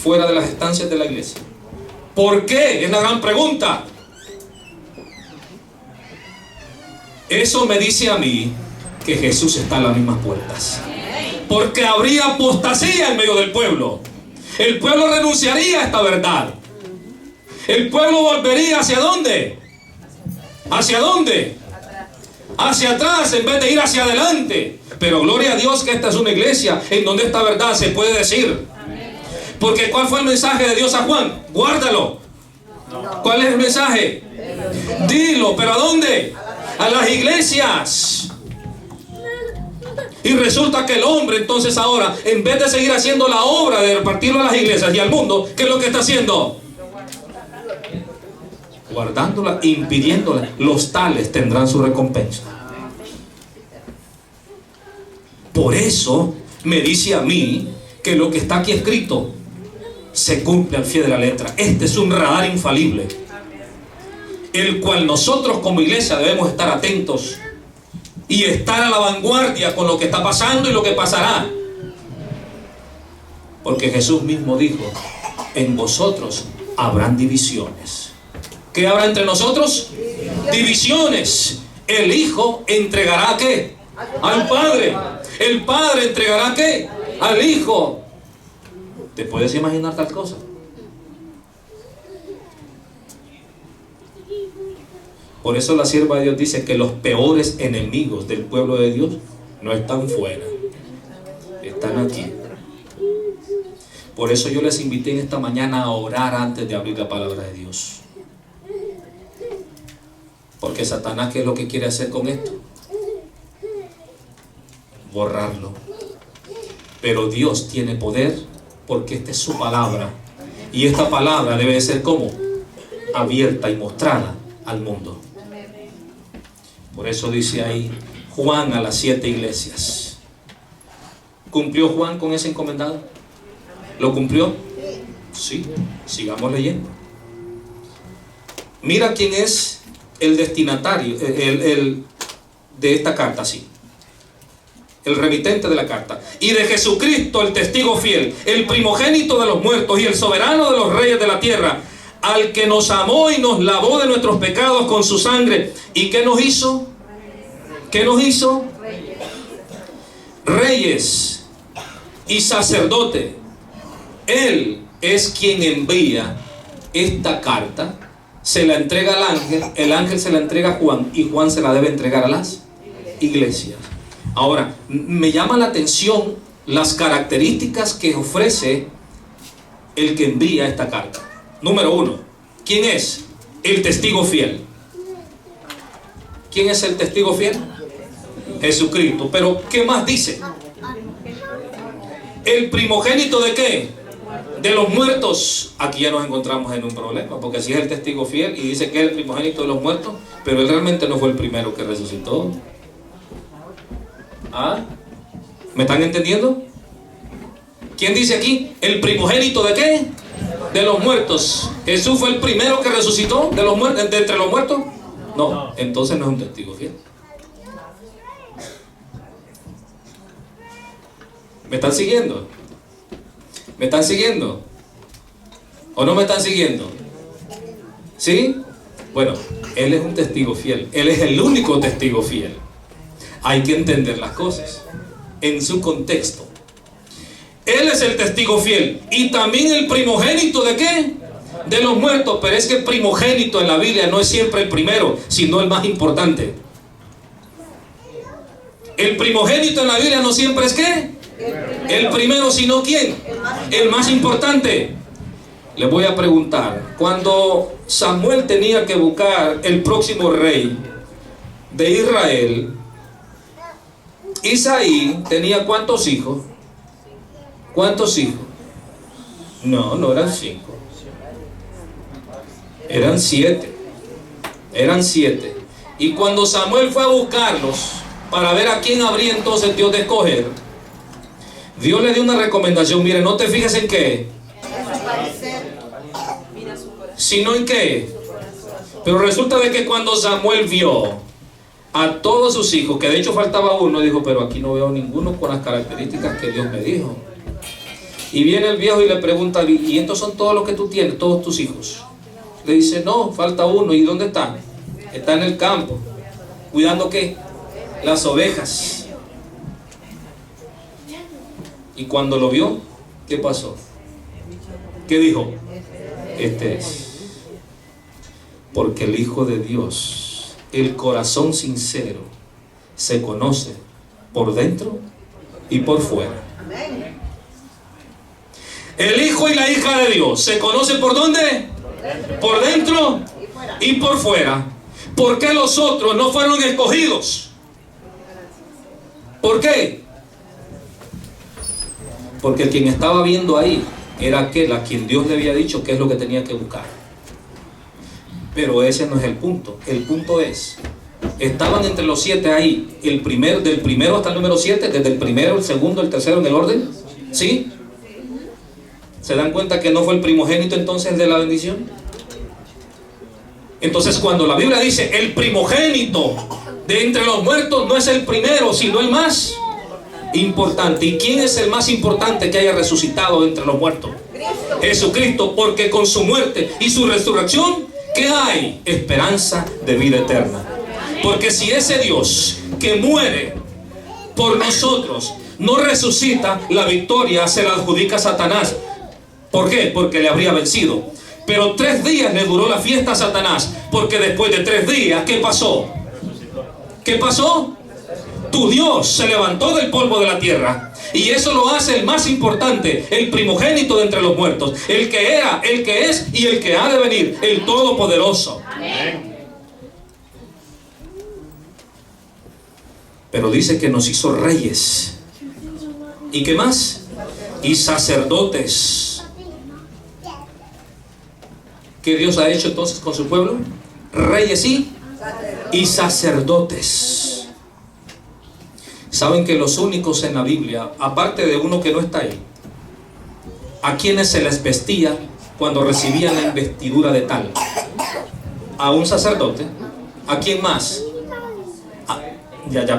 fuera de las estancias de la iglesia. ¿Por qué? Es la gran pregunta. Eso me dice a mí que Jesús está en las mismas puertas. Porque habría apostasía en medio del pueblo. El pueblo renunciaría a esta verdad. El pueblo volvería ¿hacia dónde? ¿Hacia dónde? Hacia atrás en vez de ir hacia adelante. Pero gloria a Dios que esta es una iglesia en donde esta verdad se puede decir. Porque ¿cuál fue el mensaje de Dios a Juan? Guárdalo. ¿Cuál es el mensaje? Dilo, pero ¿a dónde? A las iglesias. Y resulta que el hombre entonces ahora, en vez de seguir haciendo la obra de repartirlo a las iglesias y al mundo, ¿qué es lo que está haciendo? Guardándola, impidiéndola. Los tales tendrán su recompensa. Por eso me dice a mí que lo que está aquí escrito se cumple al pie de la letra. Este es un radar infalible, el cual nosotros como iglesia debemos estar atentos y estar a la vanguardia con lo que está pasando y lo que pasará. Porque Jesús mismo dijo: en vosotros habrán divisiones. ¿Qué habrá entre nosotros? Divisiones. El Hijo entregará ¿a qué? Al Padre. El Padre entregará ¿a qué? Al Hijo. ¿Te puedes imaginar tal cosa? Por eso la sierva de Dios dice que los peores enemigos del pueblo de Dios no están fuera, están aquí. Por eso yo les invité en esta mañana a orar antes de abrir la palabra de Dios. Porque Satanás, ¿qué es lo que quiere hacer con esto? Borrarlo. Pero Dios tiene poder, porque esta es su palabra. Y esta palabra debe de ser como abierta y mostrada al mundo. Por eso dice ahí Juan a las 7 iglesias. ¿Cumplió Juan con ese encomendado? ¿Lo cumplió? Sí. Sigamos leyendo. Mira quién es el destinatario de esta carta, sí. El remitente de la carta. Y de Jesucristo, el testigo fiel, el primogénito de los muertos y el soberano de los reyes de la tierra, al que nos amó y nos lavó de nuestros pecados con su sangre. ¿Y qué nos hizo? ¿Qué nos hizo? Reyes y sacerdote. Él es quien envía esta carta, se la entrega al ángel, el ángel se la entrega a Juan y Juan se la debe entregar a las iglesias. Ahora, me llama la atención las características que ofrece el que envía esta carta. Número 1, ¿quién es? El testigo fiel. ¿Quién es el testigo fiel? Jesucristo. Pero, ¿qué más dice? ¿El primogénito de qué? De los muertos. Aquí ya nos encontramos en un problema, porque si es el testigo fiel y dice que es el primogénito de los muertos, pero él realmente no fue el primero que resucitó. ¿Ah? ¿Me están entendiendo? ¿Quién dice aquí? ¿El primogénito de qué? De los muertos. ¿Jesús fue el primero que resucitó de los muertos, de entre los muertos? No, entonces no es un testigo fiel. ¿Me están siguiendo? ¿Me están siguiendo? ¿O no me están siguiendo? ¿Sí? Bueno, él es un testigo fiel. Él es el único testigo fiel. Hay que entender las cosas en su contexto. Él es el testigo fiel y también el primogénito de qué? De los muertos. Pero es que el primogénito en la Biblia no es siempre el primero, sino el más importante. El primogénito en la Biblia no siempre es ¿qué? El primero, sino ¿quién? El más importante. Les voy a preguntar, cuando Samuel tenía que buscar el próximo rey de Israel, Isaí tenía ¿cuántos hijos? ¿Cuántos hijos? No eran 5. Eran 7. Eran 7. Y cuando Samuel fue a buscarlos para ver a quién habría entonces Dios de escoger, Dios le dio una recomendación. Mire, no te fijes en qué, sino en qué. Pero resulta de que cuando Samuel vio a todos sus hijos, que de hecho faltaba uno, dijo, pero aquí no veo ninguno con las características que Dios me dijo. Y viene el viejo y le pregunta, ¿y estos son todos los que tú tienes, todos tus hijos? Le dice, no, falta uno. ¿Y dónde está? Está en el campo. ¿Cuidando qué? Las ovejas. Y cuando lo vio, ¿qué pasó? ¿Qué dijo? Este es. Porque el Hijo de Dios, el corazón sincero, se conoce por dentro y por fuera. El Hijo y la hija de Dios se conocen ¿por dónde? Por dentro y por fuera. ¿Por qué los otros no fueron escogidos? ¿Por qué? Porque quien estaba viendo ahí era aquel a quien Dios le había dicho qué es lo que tenía que buscar. Pero ese no es el punto. El punto es, estaban entre los 7 ahí, del primero hasta el número 7, desde el primero, el segundo, el tercero en el orden. ¿Sí? ¿Se dan cuenta que no fue el primogénito entonces el de la bendición? Entonces cuando la Biblia dice el primogénito de entre los muertos, no es el primero, sino el más importante. ¿Y quién es el más importante que haya resucitado entre los muertos? Jesucristo, porque con su muerte y su resurrección, ¿qué hay? Esperanza de vida eterna. Porque si ese Dios que muere por nosotros no resucita, la victoria se la adjudica a Satanás. ¿Por qué? Porque le habría vencido. Pero 3 días le duró la fiesta a Satanás, porque después de 3 días, ¿qué pasó? ¿Qué pasó? Tu Dios se levantó del polvo de la tierra Y eso lo hace el más importante, el primogénito de entre los muertos, el que era, el que es y el que ha de venir, el Todopoderoso. Pero dice que nos hizo reyes. ¿Y qué más? Y sacerdotes. ¿Qué Dios ha hecho entonces con su pueblo? Reyes y sacerdotes. Saben que los únicos en la Biblia, aparte de uno que no está ahí, a quienes se les vestía cuando recibían la investidura de tal, a un sacerdote. ¿A quién más?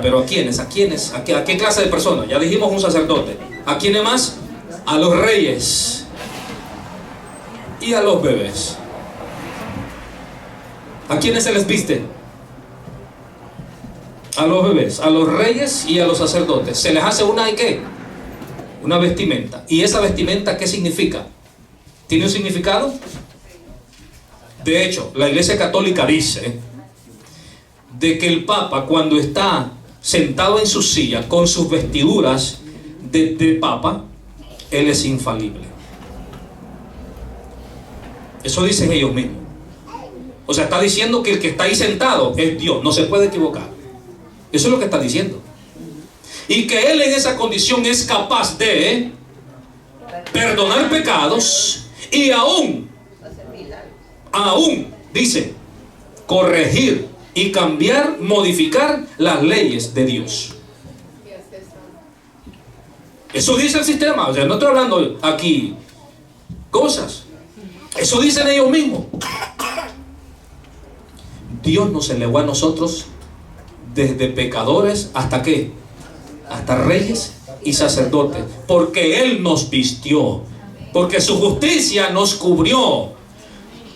Pero ¿a quiénes? ¿A quiénes? ¿A qué clase de personas? Ya dijimos un sacerdote. ¿A quiénes más? A los reyes y a los bebés. ¿A quiénes se les viste? A los bebés, a los reyes y a los sacerdotes. Se les hace una, ¿y qué? Una vestimenta. ¿Y esa vestimenta qué significa? ¿Tiene un significado? De hecho, la Iglesia Católica dice de que el Papa, cuando está sentado en su silla con sus vestiduras de Papa, él es infalible. Eso dicen ellos mismos. O sea, está diciendo que el que está ahí sentado es Dios, no se puede equivocar. Eso es lo que está diciendo. Y que él en esa condición es capaz de perdonar pecados y aún, dice, corregir y cambiar, modificar las leyes de Dios. Eso dice el sistema. O sea, no estoy hablando aquí cosas. Eso dicen ellos mismos. Dios nos elevó a nosotros desde pecadores hasta ¿qué? Hasta reyes y sacerdotes, porque Él nos vistió, porque su justicia nos cubrió,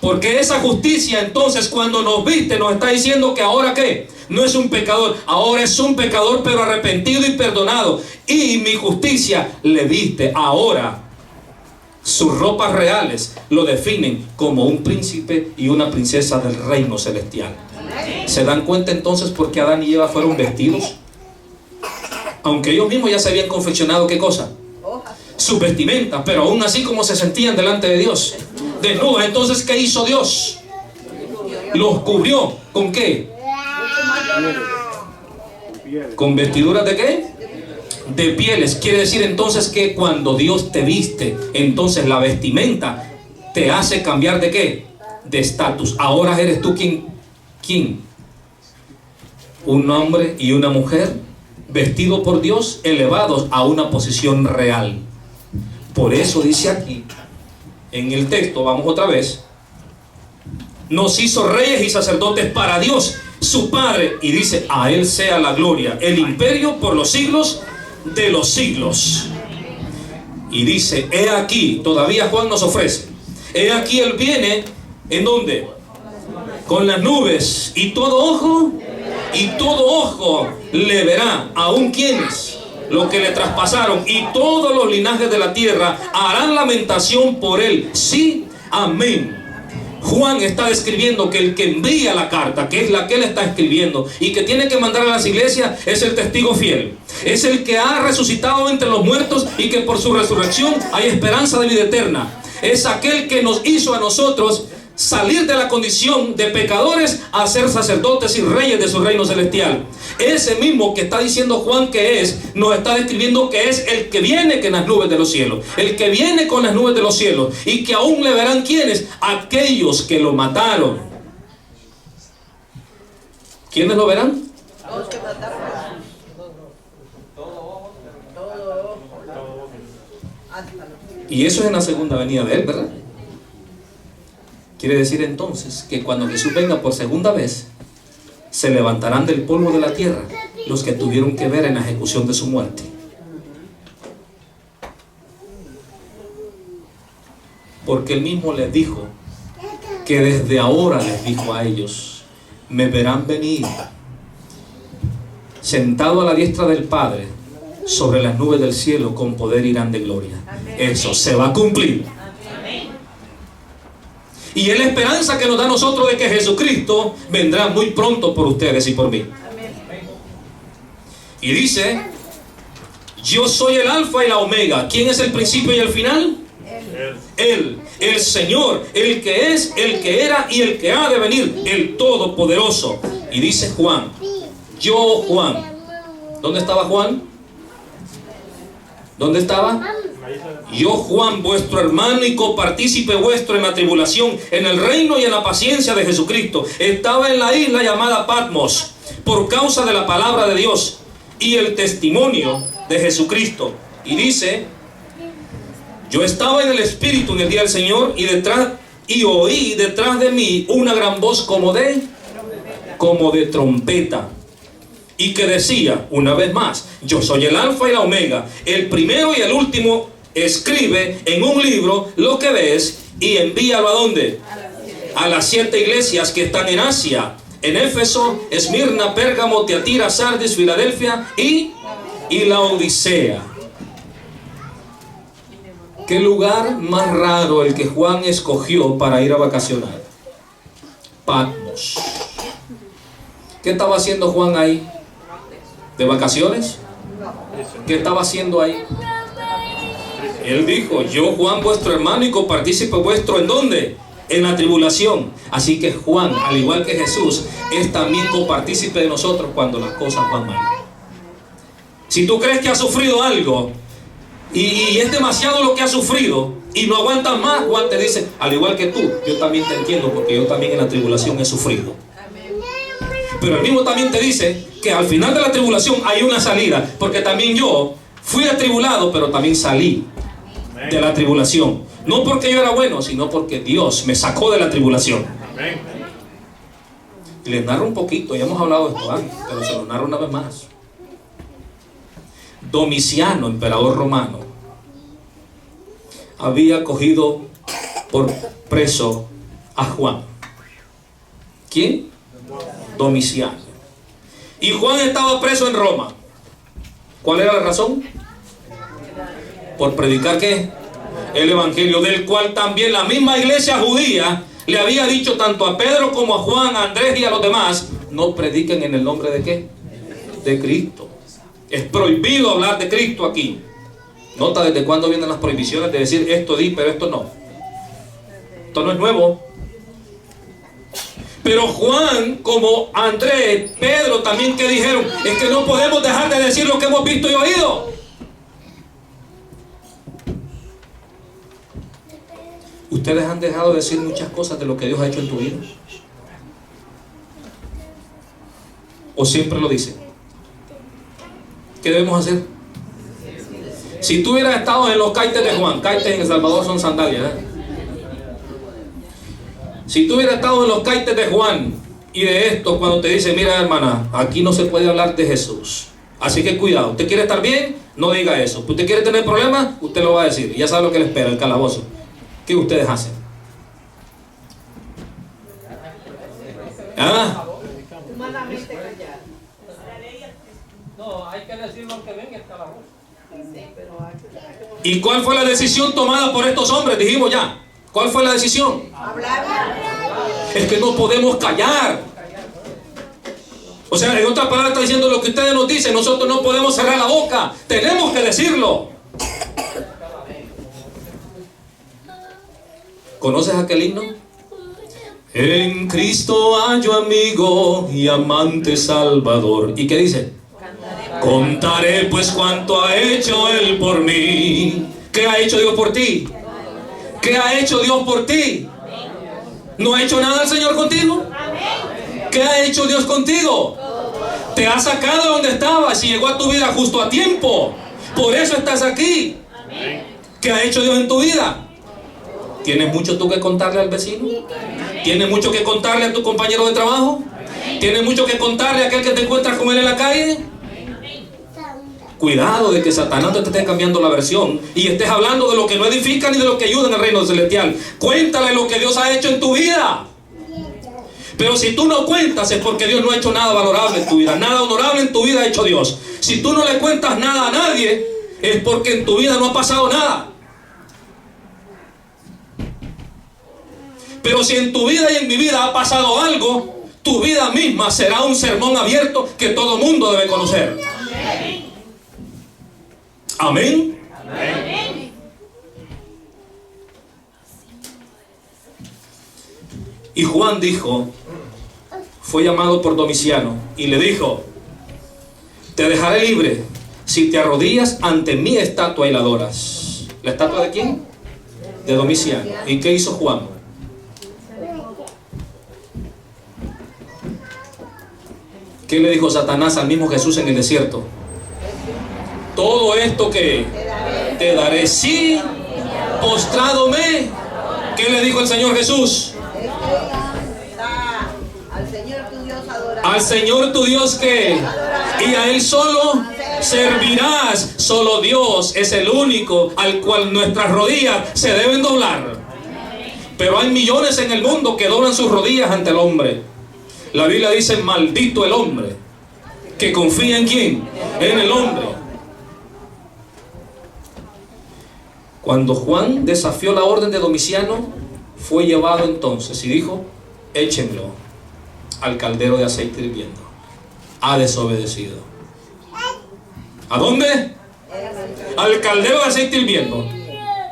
porque esa justicia entonces cuando nos viste nos está diciendo que ahora ¿qué? No es un pecador, ahora es un pecador pero arrepentido y perdonado, y mi justicia le viste. Ahora sus ropas reales lo definen como un príncipe y una princesa del reino celestial. ¿Se dan cuenta entonces por qué Adán y Eva fueron vestidos? Aunque ellos mismos ya se habían confeccionado ¿qué cosa? Sus vestimentas, pero aún así como se sentían delante de Dios, desnudos. Entonces ¿qué hizo Dios? Los cubrió. ¿Con qué? ¿Con vestiduras de qué? De pieles. Quiere decir entonces que cuando Dios te viste, entonces la vestimenta te hace cambiar ¿de qué? De estatus. Ahora eres tú ¿quién? Un hombre y una mujer vestidos por Dios, elevados a una posición real. Por eso dice aquí en el texto, vamos otra vez, nos hizo reyes y sacerdotes para Dios su Padre, y dice, a Él sea la gloria, el imperio por los siglos de los siglos. Y dice, he aquí, todavía Juan nos ofrece, he aquí Él viene, ¿en dónde? Con las nubes, y todo ojo le verá, aun quienes, los que le traspasaron, y todos los linajes de la tierra harán lamentación por él. Sí, amén. Juan está describiendo que el que envía la carta, que es la que él está escribiendo y que tiene que mandar a las iglesias, es el testigo fiel. Es el que ha resucitado entre los muertos y que por su resurrección hay esperanza de vida eterna. Es aquel que nos hizo a nosotros salir de la condición de pecadores a ser sacerdotes y reyes de su reino celestial. Ese mismo que está diciendo Juan que es, nos está describiendo que es el que viene con las nubes de los cielos, el que viene con las nubes de los cielos, y que aún le verán ¿quiénes? Aquellos que lo mataron. ¿Quiénes lo verán? Los que mataron. Y eso es en la segunda venida de él, ¿verdad? Quiere decir entonces que cuando Jesús venga por segunda vez, se levantarán del polvo de la tierra los que tuvieron que ver en la ejecución de su muerte. Porque él mismo les dijo que desde ahora les dijo a ellos, me verán venir sentado a la diestra del Padre sobre las nubes del cielo, con poder irán de gloria. Eso se va a cumplir. Y es la esperanza que nos da a nosotros de que Jesucristo vendrá muy pronto por ustedes y por mí. Y dice, Yo soy el alfa y la omega. ¿Quién es el principio y el final? Él, el Señor, el que es, el que era y el que ha de venir, el Todopoderoso. Y dice Juan, yo Juan. ¿Dónde estaba Juan? ¿Dónde estaba? Yo Juan, vuestro hermano y copartícipe vuestro en la tribulación, en el reino y en la paciencia de Jesucristo. Estaba en la isla llamada Patmos por causa de la palabra de Dios y el testimonio de Jesucristo. Y dice, yo estaba en el Espíritu en el día del Señor y oí detrás de mí una gran voz como de trompeta, y que decía una vez más, yo soy el alfa y la omega, el primero y el último. Escribe en un libro lo que ves y envíalo ¿a dónde? A las 7 iglesias que están en Asia, en Éfeso, Esmirna, Pérgamo, Tiatira, Sardis, Filadelfia y la Odisea. ¿Qué lugar más raro el que Juan escogió para ir a vacacionar? Patmos. ¿Qué estaba haciendo Juan ahí? ¿De vacaciones? ¿Qué estaba haciendo ahí? Él dijo, yo Juan vuestro hermano y copartícipe vuestro, ¿en dónde? En la tribulación. Así que Juan, al igual que Jesús, es también copartícipe de nosotros cuando las cosas van mal. Si tú crees que has sufrido algo y es demasiado lo que has sufrido y no aguantas más, Juan te dice, al igual que tú, yo también te entiendo porque yo también en la tribulación he sufrido. Pero el mismo también te dice que al final de la tribulación hay una salida, porque también yo fui atribulado, pero también salí de la tribulación. No porque yo era bueno, sino porque Dios me sacó de la tribulación. Y les narro un poquito, ya hemos hablado de esto antes, pero se lo narro una vez más. Domiciano, emperador romano, había cogido por preso a Juan. ¿Quién? Domiciano. Y Juan estaba preso en Roma. ¿Cuál era la razón? Por predicar ¿qué? El evangelio, del cual también la misma iglesia judía le había dicho tanto a Pedro como a Juan, a Andrés y a los demás, no prediquen en el nombre de ¿qué? De Cristo. Es prohibido hablar de Cristo aquí. Nota desde cuándo vienen las prohibiciones de decir esto di, pero esto no. Esto no es nuevo. Pero Juan, como Andrés, Pedro también, que dijeron, es que no podemos dejar de decir lo que hemos visto y oído. ¿Ustedes han dejado de decir muchas cosas de lo que Dios ha hecho en tu vida? ¿O siempre lo dicen? ¿Qué debemos hacer? Si tú hubieras estado en los caites de Juan, caites en El Salvador son sandalias, ¿eh? Si tú hubieras estado en los caites de Juan y de esto, cuando te dice, mira hermana, aquí no se puede hablar de Jesús, así que cuidado, ¿usted quiere estar bien? No diga eso. ¿Usted quiere tener problemas? Usted lo va a decir, y ya sabe lo que le espera, el calabozo. ¿Qué ustedes hacen? ¿Ah? No, hay que decir lo que ven el calabozo. ¿Y cuál fue la decisión tomada por estos hombres? Dijimos ya. ¿Cuál fue la decisión? Es que no podemos callar. O sea, en otras palabras está diciendo lo que ustedes nos dicen. Nosotros no podemos cerrar la boca. Tenemos que decirlo. ¿Conoces aquel himno? En Cristo hallo amigo y amante salvador. ¿Y qué dice? Contaré pues cuánto ha hecho Él por mí. ¿Qué ha hecho Dios por ti? ¿Qué ha hecho Dios por ti? ¿No ha hecho nada el Señor contigo? ¿Qué ha hecho Dios contigo? Te ha sacado de donde estabas y llegó a tu vida justo a tiempo. Por eso estás aquí. ¿Qué ha hecho Dios en tu vida? ¿Tienes mucho tú que contarle al vecino? ¿Tienes mucho que contarle a tu compañero de trabajo? ¿Tienes mucho que contarle a aquel que te encuentras con él en la calle? Cuidado de que Satanás te esté cambiando la versión y estés hablando de lo que no edifica ni de lo que ayuda en el reino celestial. Cuéntale lo que Dios ha hecho en tu vida. Pero si tú no cuentas es porque Dios no ha hecho nada valorable en tu vida. Nada honorable en tu vida ha hecho Dios. Si tú no le cuentas nada a nadie es porque en tu vida no ha pasado nada. Pero si en tu vida y en mi vida ha pasado algo, tu vida misma será un sermón abierto que todo mundo debe conocer. Amén. Y Juan dijo, fue llamado por Domiciano y le dijo, te dejaré libre si te arrodillas ante mi estatua y la adoras. ¿La estatua de quién? De Domiciano. ¿Y qué hizo Juan? ¿Qué le dijo Satanás al mismo Jesús en el desierto? Todo esto que te daré si postrado me. ¿Qué le dijo el Señor Jesús? Al Señor tu Dios adorarás. Al Señor tu Dios que, y a Él solo servirás. Solo Dios es el único al cual nuestras rodillas se deben doblar. Pero hay millones en el mundo que doblan sus rodillas ante el hombre. La Biblia dice, maldito el hombre que confía en quién, en el hombre. Cuando Juan desafió la orden de Domiciano, fue llevado entonces y dijo, échenlo al caldero de aceite hirviendo. Ha desobedecido. ¿A dónde? Al caldero de aceite hirviendo.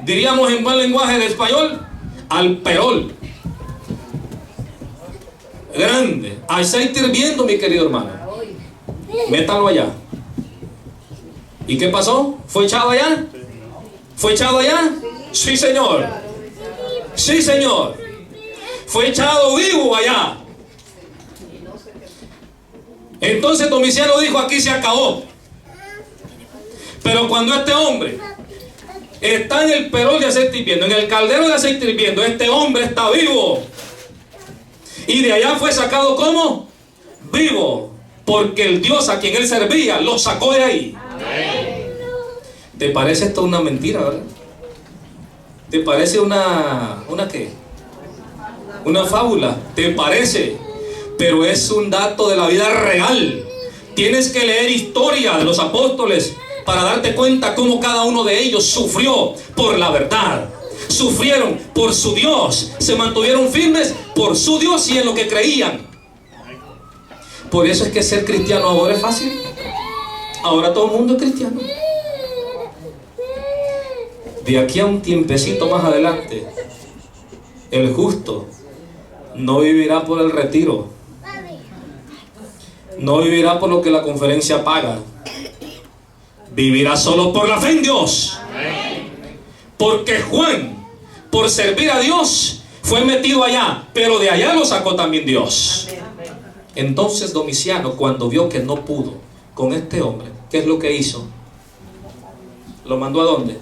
Diríamos en buen lenguaje de español, al perol. Grande. Aceite hirviendo, mi querido hermano. Métalo allá. ¿Y qué pasó? ¿Fue echado allá? ¿Fue echado allá? Sí, señor. Sí, señor. Fue echado vivo allá. Entonces Domiciano dijo, aquí se acabó. Pero cuando este hombre está en el perol de aceite hirviendo, en el caldero de aceite hirviendo, este hombre está vivo. Y de allá fue sacado ¿cómo? Vivo. Porque el Dios a quien él servía lo sacó de ahí. ¿Te parece esto una mentira, verdad? ¿Te parece una qué? Una fábula. ¿Te parece? Pero es un dato de la vida real. Tienes que leer historia de los apóstoles para darte cuenta cómo cada uno de ellos sufrió por la verdad. Sufrieron por su Dios. Se mantuvieron firmes por su Dios y en lo que creían. Por eso es que ser cristiano ahora es fácil. Ahora todo el mundo es cristiano. De aquí a un tiempecito más adelante, el justo no vivirá por el retiro. No vivirá por lo que la conferencia paga. Vivirá solo por la fe en Dios. Porque Juan, por servir a Dios, fue metido allá, pero de allá lo sacó también Dios. Entonces Domiciano, cuando vio que no pudo con este hombre, ¿qué es lo que hizo? ¿Lo mandó a dónde?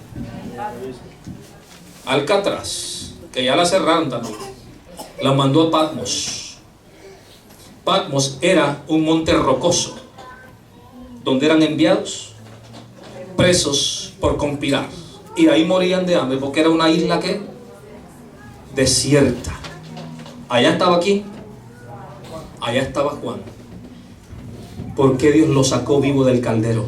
Alcatraz, que ya la cerraron también. Lo mandó a Patmos. Patmos era un monte rocoso donde eran enviados presos por conspirar, y ahí morían de hambre porque era una isla que desierta. Allá estaba ¿quién? Allá estaba Juan. ¿Por qué Dios lo sacó vivo del caldero?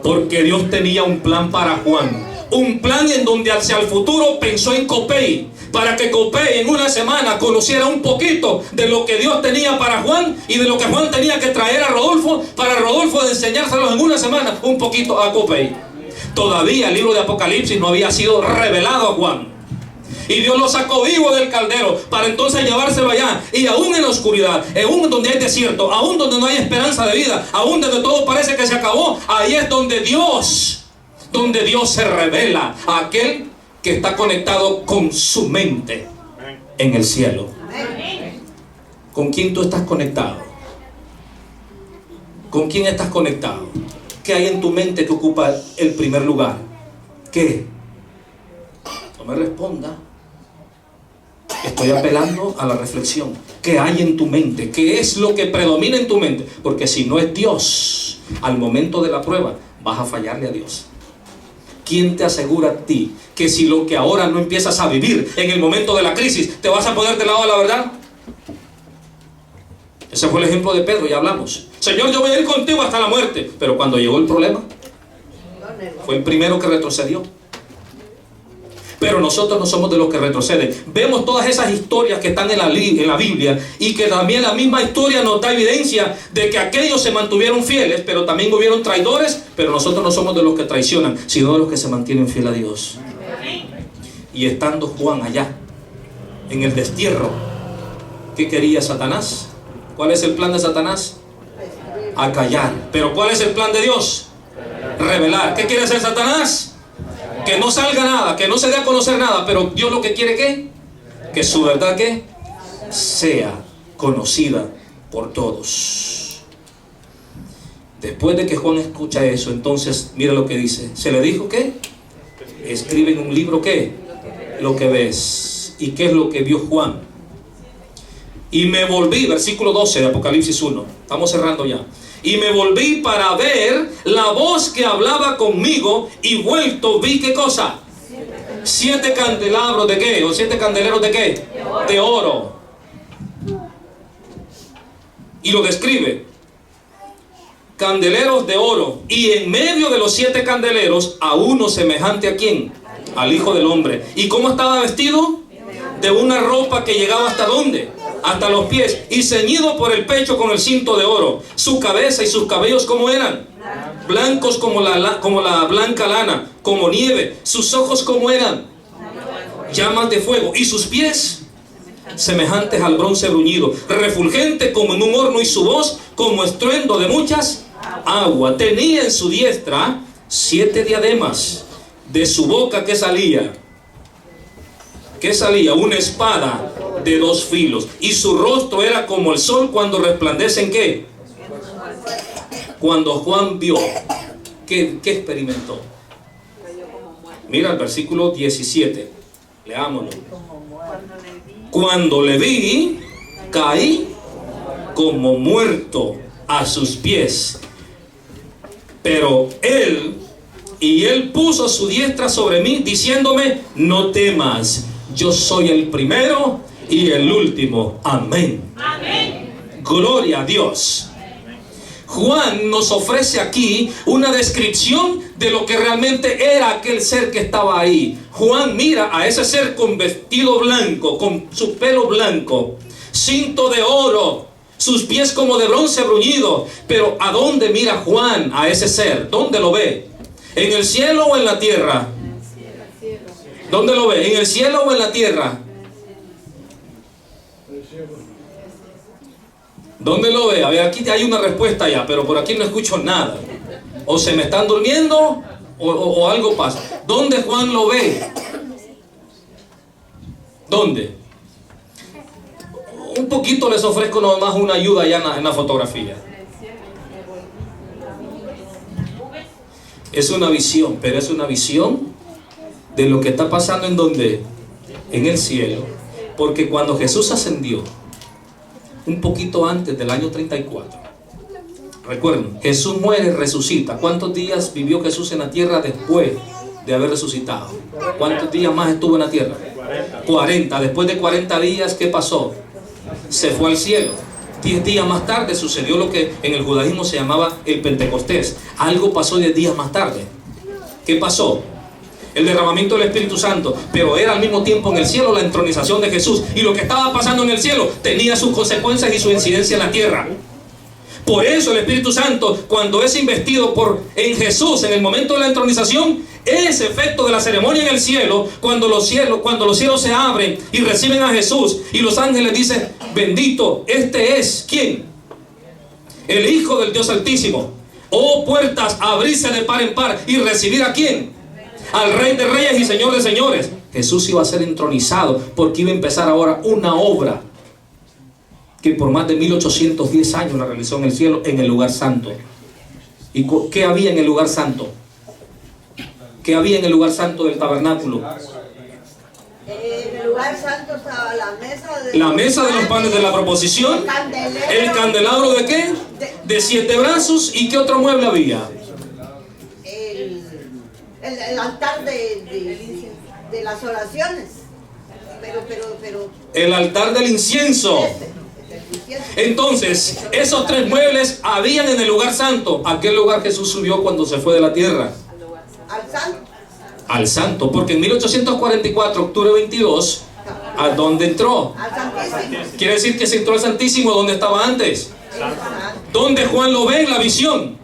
Porque Dios tenía un plan para Juan. Un plan en donde hacia el futuro pensó en Copey, para que Copey en una semana conociera un poquito de lo que Dios tenía para Juan y de lo que Juan tenía que traer a Rodolfo, para Rodolfo de enseñárselos en una semana un poquito a Copey. Todavía el libro de Apocalipsis no había sido revelado a Juan. Y Dios lo sacó vivo del caldero para entonces llevárselo allá. Y aún en la oscuridad, aún donde hay desierto, aún donde no hay esperanza de vida, aún donde todo parece que se acabó, ahí es donde Dios se revela a aquel que está conectado con su mente en el cielo. ¿Con quién tú estás conectado? ¿Con quién estás conectado? ¿Qué hay en tu mente que ocupa el primer lugar? ¿Qué? No me responda. Estoy apelando a la reflexión. ¿Qué hay en tu mente? ¿Qué es lo que predomina en tu mente? Porque si no es Dios, al momento de la prueba vas a fallarle a Dios. ¿Quién te asegura a ti que si lo que ahora no empiezas a vivir en el momento de la crisis, te vas a poner del lado de la verdad? Ese fue el ejemplo de Pedro, ya hablamos. Señor, yo voy a ir contigo hasta la muerte. Pero cuando llegó el problema, fue el primero que retrocedió. pero nosotros no somos de los que retroceden. Vemos todas esas historias que están en la Biblia, y que también la misma historia nos da evidencia de que aquellos se mantuvieron fieles, pero también hubieron traidores. Pero nosotros no somos de los que traicionan, sino de los que se mantienen fieles a Dios. Y estando Juan allá en el destierro, ¿qué quería Satanás? ¿Cuál es el plan de Satanás? Acallar. Pero ¿cuál es el plan de Dios? Revelar. ¿Qué quiere hacer Satanás? Que no salga nada, que no se dé a conocer nada. Pero Dios lo que quiere, ¿qué? Que su verdad, ¿qué? Sea conocida por todos. Después de que Juan escucha eso, entonces mira lo que dice. Se le dijo, ¿qué? Escribe en un libro, ¿qué? Lo que ves. ¿Y qué es lo que vio Juan? Y me volví, versículo 12 de Apocalipsis 1. Estamos cerrando ya. Y me volví para ver la voz que hablaba conmigo, y vuelto vi, ¿qué cosa? 7 candelabros de qué, o 7 candeleros de qué, de oro. Y lo describe: candeleros de oro, y en medio de los 7 candeleros a uno semejante a quién, al Hijo del Hombre. ¿Y cómo estaba vestido? De una ropa que llegaba hasta ¿dónde? Hasta los pies, y ceñido por el pecho con el cinto de oro. Su cabeza y sus cabellos, ¿cómo eran? Blancos como la blanca lana, como nieve. Sus ojos, ¿cómo eran? Llamas de fuego. Y sus pies semejantes al bronce bruñido, refulgente como en un horno, y su voz como estruendo de muchas aguas. Tenía en su diestra 7 diademas. De su boca, ¿qué salía? ¿Qué salía? Una espada de 2 filos. Y su rostro era como el sol cuando resplandece, ¿en qué? Cuando Juan vio, ¿qué experimentó? Mira el versículo 17. Leámoslo. Cuando le vi, caí como muerto a sus pies. Pero él puso su diestra sobre mí, diciéndome: no temas, yo soy el primero y el último. Amén. Amén. Gloria a Dios. Juan nos ofrece aquí una descripción de lo que realmente era aquel ser que estaba ahí. Juan mira a ese ser con vestido blanco, con su pelo blanco, cinto de oro, sus pies como de bronce bruñido. Pero ¿a dónde mira Juan a ese ser? ¿Dónde lo ve? ¿En el cielo o en la tierra? ¿Dónde lo ve? ¿En el cielo o en la tierra? ¿Dónde lo ve? A ver, aquí hay una respuesta ya, pero por aquí no escucho nada. O se me están durmiendo o algo pasa. ¿Dónde Juan lo ve? ¿Dónde? Un poquito les ofrezco nomás una ayuda ya en la fotografía. Es una visión, pero es una visión de lo que está pasando en donde, en el cielo. Porque cuando Jesús ascendió, un poquito antes del año 34, recuerden, Jesús muere y resucita. ¿Cuántos días vivió Jesús en la tierra después de haber resucitado? ¿Cuántos días más estuvo en la tierra? 40. Después de 40 días, ¿qué pasó? Se fue al cielo. 10 días más tarde sucedió lo que en el judaísmo se llamaba el Pentecostés. Algo pasó 10 días más tarde. ¿Qué pasó? El derramamiento del Espíritu Santo. Pero era al mismo tiempo en el cielo la entronización de Jesús. Y lo que estaba pasando en el cielo tenía sus consecuencias y su incidencia en la tierra. Por eso el Espíritu Santo, cuando es investido en Jesús en el momento de la entronización, ese efecto de la ceremonia en el cielo, cuando los cielos se abren y reciben a Jesús, y los ángeles dicen: bendito, este es ¿quién? El Hijo del Dios Altísimo. Oh puertas, abrirse de par en par y recibir ¿a quién? Al Rey de Reyes y Señor de Señores. Jesús iba a ser entronizado, porque iba a empezar ahora una obra que por más de 1810 años la realizó en el cielo, en el lugar santo. ¿Y qué había en el lugar santo? ¿Qué había en el lugar santo del tabernáculo? En el lugar santo estaba la mesa de los panes de la proposición. ¿El candelabro de qué? De 7 brazos. ¿Y qué otro mueble había? El altar de las oraciones. Pero el altar del incienso. Entonces, esos 3 muebles habían en el lugar santo. ¿A qué lugar Jesús subió cuando se fue de la tierra? al santo, porque en 1844, octubre 22, ¿a dónde entró? Al Santísimo. Quiere decir que se entró al Santísimo donde estaba antes. ¿Dónde Juan lo ve en la visión?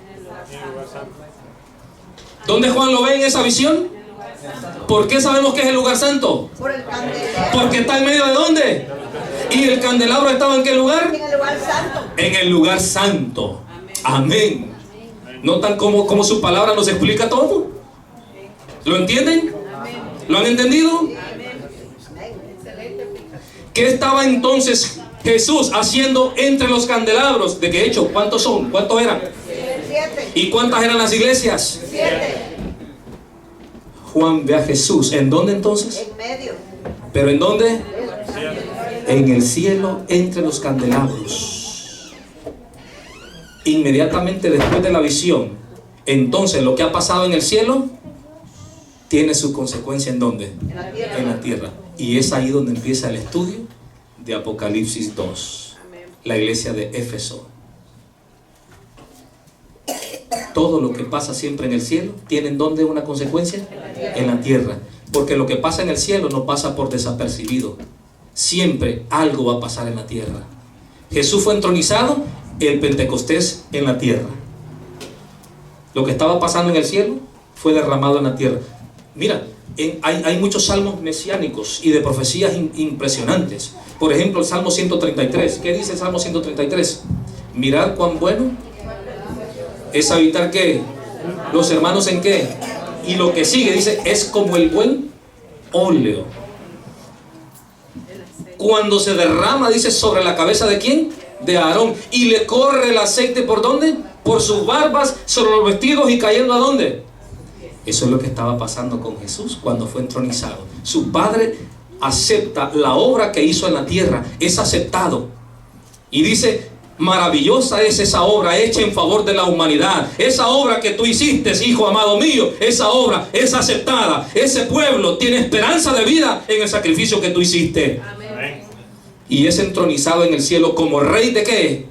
¿Dónde Juan lo ve en esa visión? ¿Por qué sabemos que es el lugar santo? Por el candelero. Porque está en medio de ¿dónde? ¿Y el candelabro estaba en qué lugar? En el lugar santo. En el lugar santo. Amén. ¿Notan cómo su palabra nos explica todo? ¿Lo entienden? ¿Lo han entendido? ¿Qué estaba entonces Jesús haciendo entre los candelabros? ¿De qué hecho? ¿Cuántos son? ¿Cuántos eran? 7. ¿Y cuántas eran las iglesias? 7. Juan ve a Jesús. ¿En dónde entonces? En medio. ¿Pero en dónde? En el cielo, entre los candelabros. Inmediatamente después de la visión, entonces lo que ha pasado en el cielo tiene su consecuencia ¿en dónde? En la tierra. En la tierra. Y es ahí donde empieza el estudio de Apocalipsis 2. La iglesia de Éfeso. Todo lo que pasa siempre en el cielo tiene ¿en dónde una consecuencia? En la tierra. Porque lo que pasa en el cielo no pasa por desapercibido. Siempre algo va a pasar en la tierra. Jesús fue entronizado, el Pentecostés en la tierra. Lo que estaba pasando en el cielo fue derramado en la tierra. Mira, hay muchos salmos mesiánicos y de profecías impresionantes. Por ejemplo, el Salmo 133. ¿Qué dice el Salmo 133? Mirad cuán bueno es habitar ¿qué? Los hermanos en qué. Y lo que sigue dice, es como el buen óleo. Cuando se derrama, dice, sobre la cabeza ¿de quién? De Aarón. Y le corre el aceite ¿por dónde? Por sus barbas, sobre los vestidos y cayendo ¿a dónde? Eso es lo que estaba pasando con Jesús cuando fue entronizado. Su Padre acepta la obra que hizo en la tierra. Es aceptado. Y dice, maravillosa es esa obra hecha en favor de la humanidad. Esa obra que tú hiciste, hijo amado mío, esa obra es aceptada. Ese pueblo tiene esperanza de vida en el sacrificio que tú hiciste. Amén. Y es entronizado en el cielo como rey ¿de qué?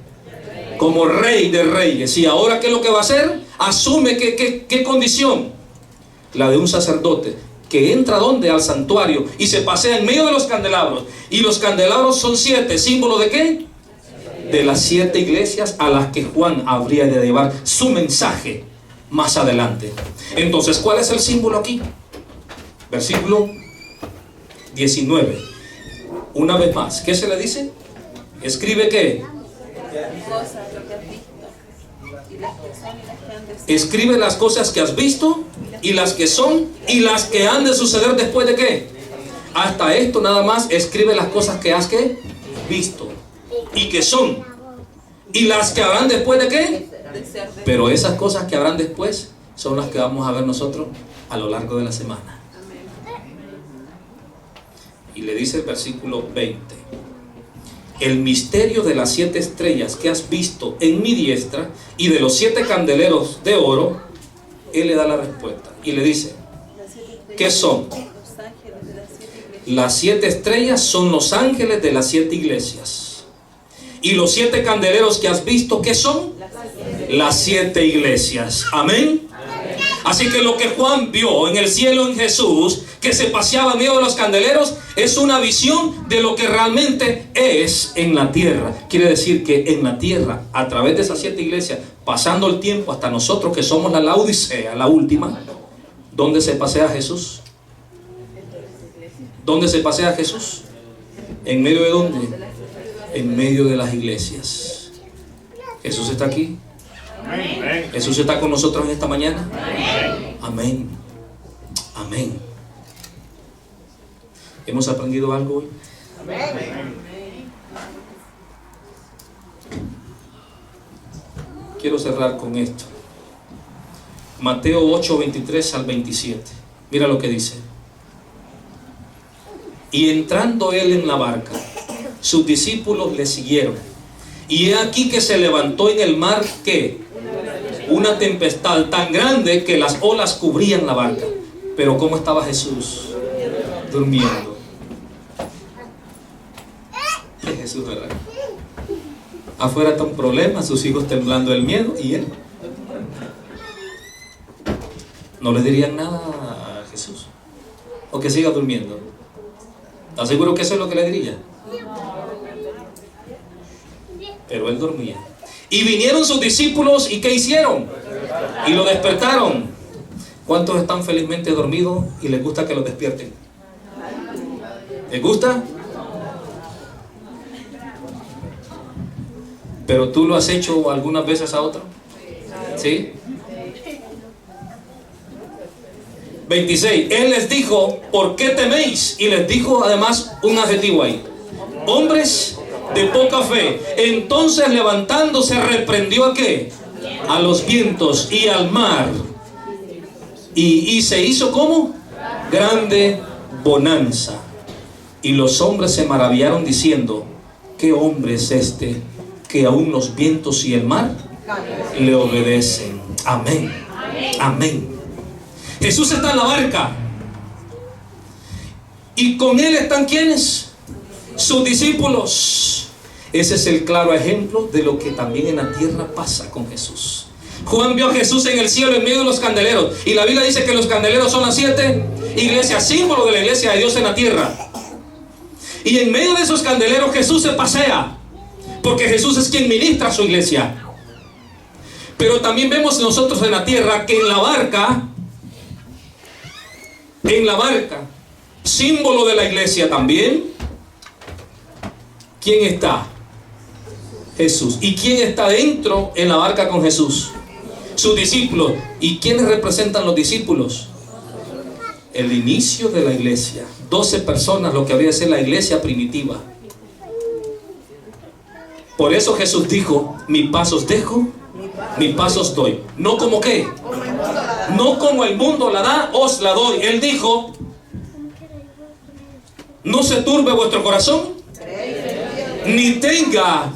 Como rey de reyes. ¿Y ahora qué es lo que va a hacer? Asume ¿qué condición? La de un sacerdote que entra ¿dónde? Al santuario y se pasea en medio de los candelabros. Y los candelabros son 7, símbolo ¿de qué? De las 7 iglesias a las que Juan habría de llevar su mensaje más adelante. Entonces, ¿cuál es el símbolo aquí? Versículo 19. Una vez más, ¿qué se le dice? Escribe ¿qué? Escribe las cosas que has visto y las que son y las que han de suceder después de ¿qué? Hasta esto nada más escribe las cosas que has ¿qué? Visto y que son y las que habrán después de ¿qué? Pero esas cosas que habrán después son las que vamos a ver nosotros a lo largo de la semana. Y le dice el versículo 20: el misterio de las 7 estrellas que has visto en mi diestra y de los 7 candeleros de oro. Él le da la respuesta y le dice, ¿qué son? Las 7 estrellas son los ángeles de las 7 iglesias. Y los 7 candeleros que has visto, ¿qué son? Las 7 iglesias. Amén. Así que lo que Juan vio en el cielo en Jesús, que se paseaba en medio de los candeleros, es una visión de lo que realmente es en la tierra. Quiere decir que en la tierra, a través de esas 7 iglesias, pasando el tiempo hasta nosotros que somos la Laodicea, la última, ¿dónde se pasea Jesús? ¿Dónde se pasea Jesús? ¿En medio de dónde? En medio de las iglesias. Jesús está aquí. Jesús está con nosotros en esta mañana. Amén. Amén. ¿Hemos aprendido algo hoy? Quiero cerrar con esto. Mateo 8, 23 al 27. Mira lo que dice. Y entrando él en la barca, sus discípulos le siguieron. Y he aquí que se levantó en el mar, ¿qué? Una tempestad tan grande que las olas cubrían la barca. Pero ¿cómo estaba Jesús? Durmiendo. Es Jesús, ¿verdad? Afuera está un problema, sus hijos temblando del miedo y él. No le dirían nada a Jesús. o que siga durmiendo? ¿Estás seguro que eso es lo que le diría? Pero él dormía. Y vinieron sus discípulos, ¿y qué hicieron? Y lo despertaron. ¿Cuántos están felizmente dormidos y les gusta que los despierten? ¿Les gusta? ¿Pero tú lo has hecho algunas veces a otro? ¿Sí? 26. Él les dijo, ¿por qué teméis? Y les dijo además un adjetivo ahí: hombres de poca fe. Entonces, levantándose, reprendió ¿a qué? A los vientos y al mar. Y se hizo ¿cómo? Grande bonanza. Y los hombres se maravillaron diciendo: ¿qué hombre es este que aún los vientos y el mar le obedecen? Amén. Amén. Jesús está en la barca. Y con él están ¿quiénes? Sus discípulos. Ese es el claro ejemplo de lo que también en la tierra pasa con Jesús. Juan vio a Jesús en el cielo en medio de los candeleros. Y la Biblia dice que los candeleros son las 7 iglesias, símbolo de la iglesia de Dios en la tierra. Y en medio de esos candeleros Jesús se pasea, porque Jesús es quien ministra a su iglesia. Pero también vemos nosotros en la tierra que en la barca, símbolo de la iglesia también, ¿quién está? Jesús. ¿Y quién está dentro en la barca con Jesús? Sus discípulos. ¿Y quiénes representan los discípulos? El inicio de la iglesia. 12 personas, lo que habría de ser la iglesia primitiva. Por eso Jesús dijo: mi paz os dejo, mi paz os doy. No como qué, no como el mundo la da, os la doy. Él dijo: no se turbe vuestro corazón, ni tenga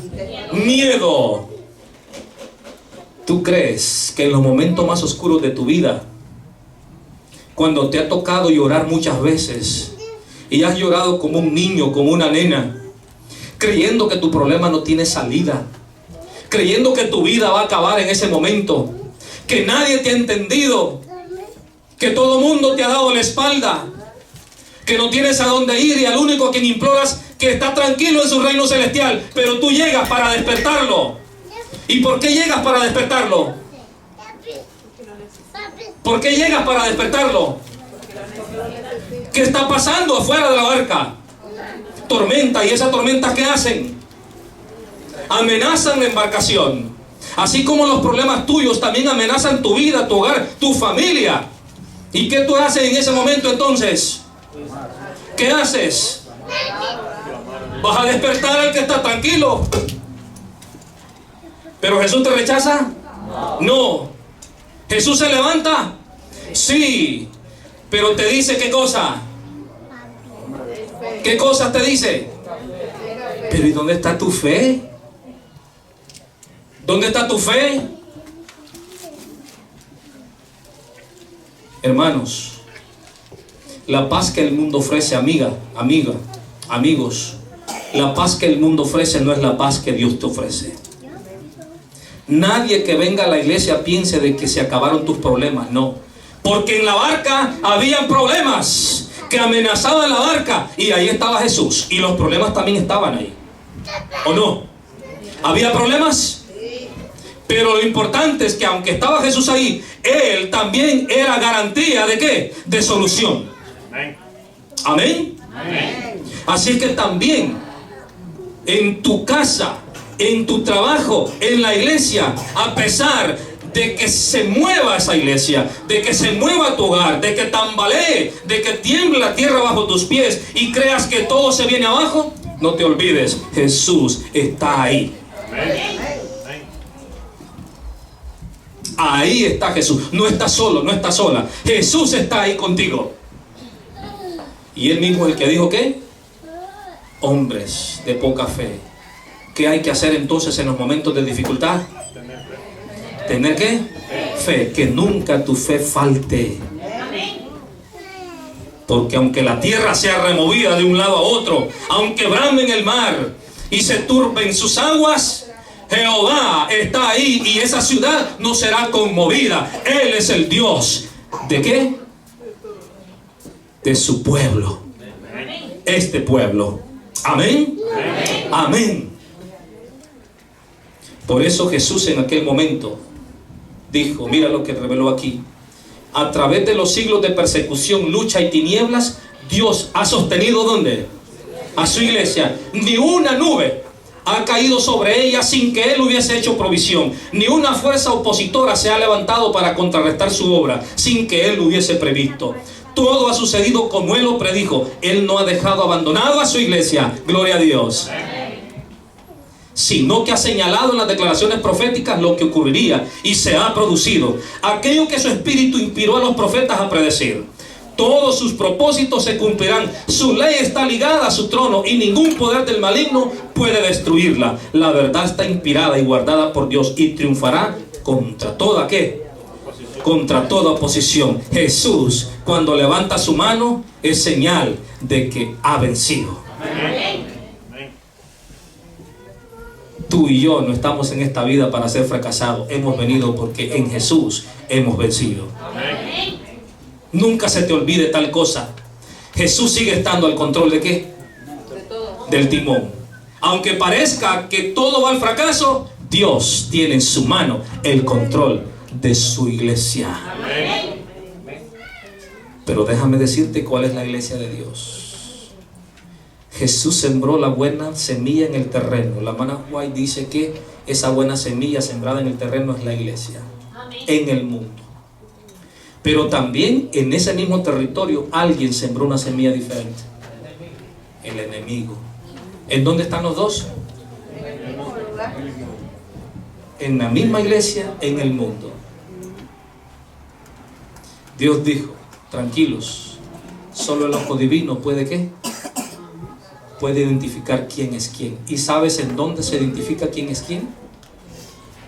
miedo. ¿Tú crees que en los momentos más oscuros de tu vida, cuando te ha tocado llorar muchas veces, y has llorado como un niño, como una nena, creyendo que tu problema no tiene salida, creyendo que tu vida va a acabar en ese momento, que nadie te ha entendido, que todo mundo te ha dado la espalda, que no tienes a dónde ir y al único a quien imploras que está tranquilo en su reino celestial, pero tú llegas para despertarlo? ¿Y por qué llegas para despertarlo? ¿Por qué llegas para despertarlo? ¿Qué está pasando afuera de la barca? Tormenta. ¿Y esas tormentas qué hacen? Amenazan la embarcación. Así como los problemas tuyos también amenazan tu vida, tu hogar, tu familia. ¿Y qué tú haces en ese momento entonces? ¿Qué haces? ¿Vas a despertar al que está tranquilo? ¿Pero Jesús te rechaza? No. ¿Jesús se levanta? Sí. Pero te dice ¿qué cosa? ¿Qué cosas te dice? Pero ¿y dónde está tu fe? ¿Dónde está tu fe? Hermanos, la paz que el mundo ofrece, amiga, amigos, la paz que el mundo ofrece no es la paz que Dios te ofrece. Nadie que venga a la iglesia piense de que se acabaron tus problemas, no. Porque en la barca habían problemas que amenazaban la barca, y ahí estaba Jesús, y los problemas también estaban ahí. ¿O no? ¿Había problemas? Pero lo importante es que aunque estaba Jesús ahí, Él también era garantía ¿de qué? De solución. Amén. Amén. Así que también en tu casa, en tu trabajo, en la iglesia, a pesar de que se mueva esa iglesia, de que se mueva tu hogar, de que tambalee, de que tiemble la tierra bajo tus pies y creas que todo se viene abajo, no te olvides, Jesús está ahí. Ahí está Jesús. No estás solo, no estás sola. Jesús está ahí contigo. Y Él mismo es el que dijo ¿qué? Hombres de poca fe. ¿Qué hay que hacer entonces en los momentos de dificultad? ¿Tener qué? Fe. Que nunca tu fe falte. Porque aunque la tierra sea removida de un lado a otro, aunque brame en el mar y se turben sus aguas, Jehová está ahí y esa ciudad no será conmovida. Él es el Dios. ¿De qué? de su pueblo. Este pueblo. Amén. Amén. Por eso Jesús en aquel momento dijo, mira lo que reveló aquí: a través de los siglos de persecución, lucha y tinieblas, Dios ha sostenido, ¿dónde? A su iglesia. Ni una nube ha caído sobre ella sin que Él hubiese hecho provisión. Ni una fuerza opositora se ha levantado para contrarrestar su obra sin que Él lo hubiese previsto. Todo ha sucedido como Él lo predijo. Él no ha dejado abandonado a su iglesia. Gloria a Dios. Sino que ha señalado en las declaraciones proféticas lo que ocurriría y se ha producido. Aquello que su espíritu inspiró a los profetas a predecir. Todos sus propósitos se cumplirán. Su ley está ligada a su trono y ningún poder del maligno puede destruirla. La verdad está inspirada y guardada por Dios y triunfará contra toda, ¿qué? Contra toda oposición. Jesús, cuando levanta su mano, es señal de que ha vencido. Amén. Tú y yo no estamos en esta vida para ser fracasados. Hemos venido porque en Jesús hemos vencido. Amén. Nunca se te olvide tal cosa. Jesús sigue estando al control ¿de qué? Del timón. Aunque parezca que todo va al fracaso, Dios tiene en su mano el control de su iglesia. Amén. Pero déjame decirte cuál es la iglesia de Dios. Jesús sembró la buena semilla en el terreno. La hermana White dice que esa buena semilla sembrada en el terreno es la iglesia. Amén. En el mundo. Pero también en ese mismo territorio alguien sembró una semilla diferente. El enemigo. ¿En dónde están los dos? En la misma iglesia, en el mundo. Dios dijo, tranquilos, solo el ojo divino puede ¿qué? Puede identificar quién es quién. ¿Y sabes en dónde se identifica quién es quién?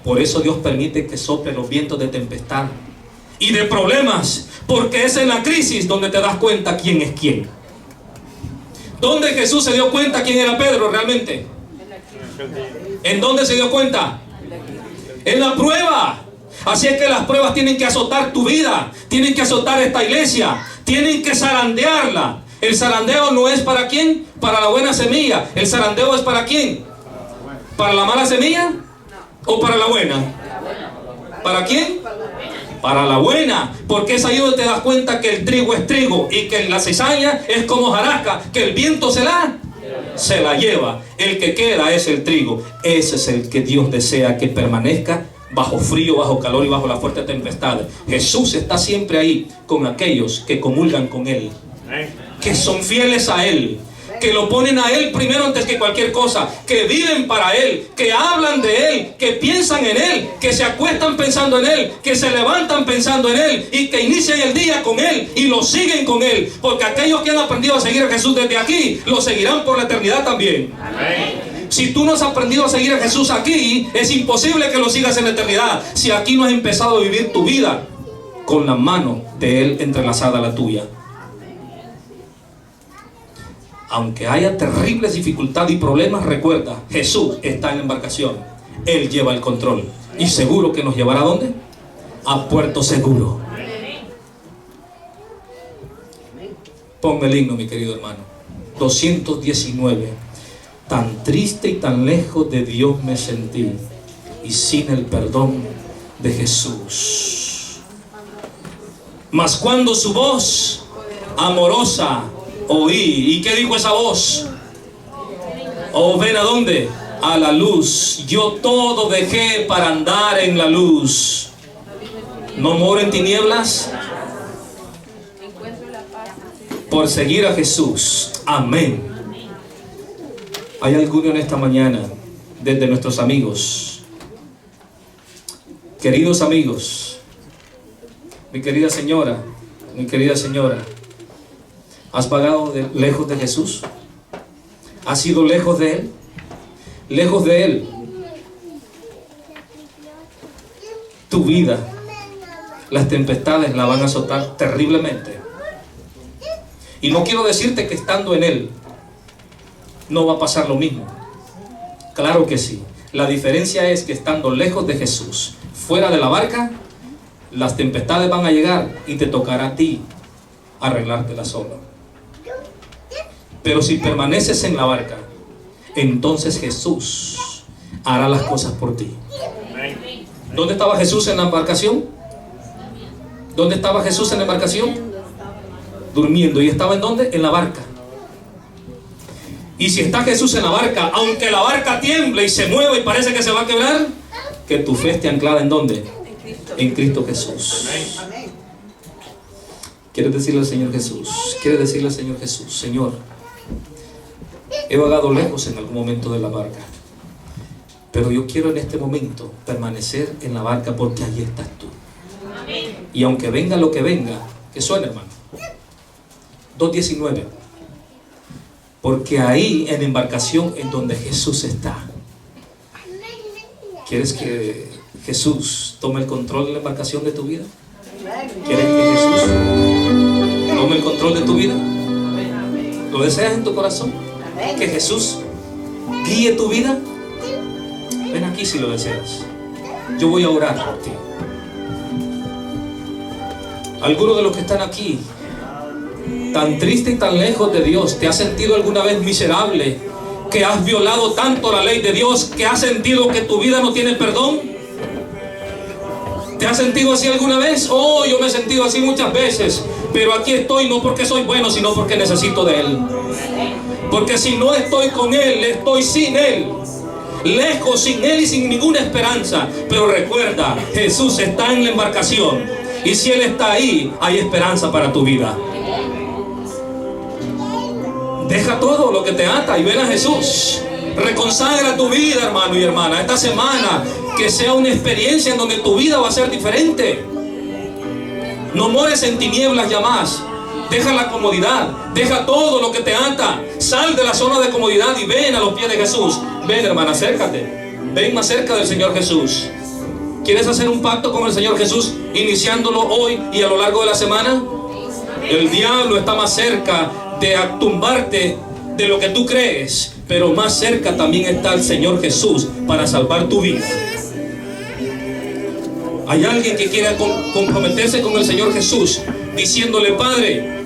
Por eso Dios permite que soplen los vientos de tempestad y de problemas, porque es en la crisis donde te das cuenta quién es quién. ¿Dónde Jesús se dio cuenta quién era Pedro realmente? ¿En dónde se dio cuenta? En la prueba. Así es que las pruebas tienen que azotar tu vida, tienen que azotar esta iglesia, tienen que zarandearla. El zarandeo no es para quién, para la buena semilla. El zarandeo es para quién, para la mala semilla o para la buena. ¿Para quién? Para la buena, porque es ahí donde te das cuenta que el trigo es trigo y que la cizaña es como hojarasca, que el viento se la lleva. El que queda es el trigo. Ese es el que Dios desea que permanezca bajo frío, bajo calor y bajo la fuerte tempestad. Jesús está siempre ahí con aquellos que comulgan con Él, que son fieles a Él, que lo ponen a Él primero antes que cualquier cosa, que viven para Él, que hablan de Él, que piensan en Él, que se acuestan pensando en Él, que se levantan pensando en Él y que inician el día con Él y lo siguen con Él, porque aquellos que han aprendido a seguir a Jesús desde aquí, lo seguirán por la eternidad también. Amén. Si tú no has aprendido a seguir a Jesús aquí, es imposible que lo sigas en la eternidad, si aquí no has empezado a vivir tu vida con la mano de Él entrelazada a la tuya. Aunque haya terribles dificultades y problemas, recuerda, Jesús está en la embarcación. Él lleva el control. Y seguro que nos llevará ¿a dónde? A puerto seguro. Ponme el himno, mi querido hermano. 219. Tan triste y tan lejos de Dios me sentí, y sin el perdón de Jesús. Mas cuando su voz amorosa oí. ¿Y qué dijo esa voz? Oh, ven a dónde? A la luz. Yo todo dejé para andar en la luz. No moro en tinieblas por seguir a Jesús. Amén. ¿Hay alguno en esta mañana, desde nuestros amigos, queridos amigos, mi querida señora, ¿has pagado lejos de Jesús? ¿Has ido lejos de Él? Lejos de Él. Tu vida, las tempestades la van a azotar terriblemente. Y no quiero decirte que estando en Él no va a pasar lo mismo. Claro que sí. La diferencia es que estando lejos de Jesús, fuera de la barca, las tempestades van a llegar y te tocará a ti arreglártela solo. Pero si permaneces en la barca, entonces Jesús hará las cosas por ti. ¿Dónde estaba Jesús en la embarcación? ¿Dónde estaba Jesús en la embarcación? Durmiendo. ¿Y estaba en dónde? En la barca. Y si está Jesús en la barca, aunque la barca tiemble y se mueva y parece que se va a quebrar, que tu fe esté anclada ¿en dónde? En Cristo Jesús. ¿Quieres decirle al Señor Jesús? ¿Quieres decirle al Señor Jesús? Señor, he vagado lejos en algún momento de la barca, pero yo quiero en este momento permanecer en la barca porque allí estás tú. Y aunque venga lo que venga, que suene, hermano. 2:19. Porque ahí en la embarcación en donde Jesús está. ¿Quieres que Jesús tome el control de la embarcación de tu vida? ¿Quieres que Jesús tome el control de tu vida? ¿Lo deseas en tu corazón? ¿Que Jesús guíe tu vida? Ven aquí si lo deseas. Yo voy a orar por ti. Algunos de los que están aquí, tan triste y tan lejos de Dios, ¿te has sentido alguna vez miserable? ¿Que has violado tanto la ley de Dios que has sentido que tu vida no tiene perdón? ¿Te has sentido así alguna vez? Oh, yo me he sentido así muchas veces, pero aquí estoy no porque soy bueno, sino porque necesito de Él. Porque si no estoy con Él, estoy sin Él. Lejos, sin Él y sin ninguna esperanza. Pero recuerda, Jesús está en la embarcación. Y si Él está ahí, hay esperanza para tu vida. Deja todo lo que te ata y ven a Jesús. Reconsagra tu vida, hermano y hermana. Esta semana, que sea una experiencia en donde tu vida va a ser diferente. No mores en tinieblas ya más. Deja la comodidad. Deja todo lo que te ata. Sal de la zona de comodidad y ven a los pies de Jesús. Ven, hermana, acércate. Ven más cerca del Señor Jesús. ¿Quieres hacer un pacto con el Señor Jesús, iniciándolo hoy y a lo largo de la semana? El diablo está más cerca de tumbarte de lo que tú crees, pero más cerca también está el Señor Jesús para salvar tu vida. Hay alguien que quiera comprometerse con el Señor Jesús, diciéndole: Padre,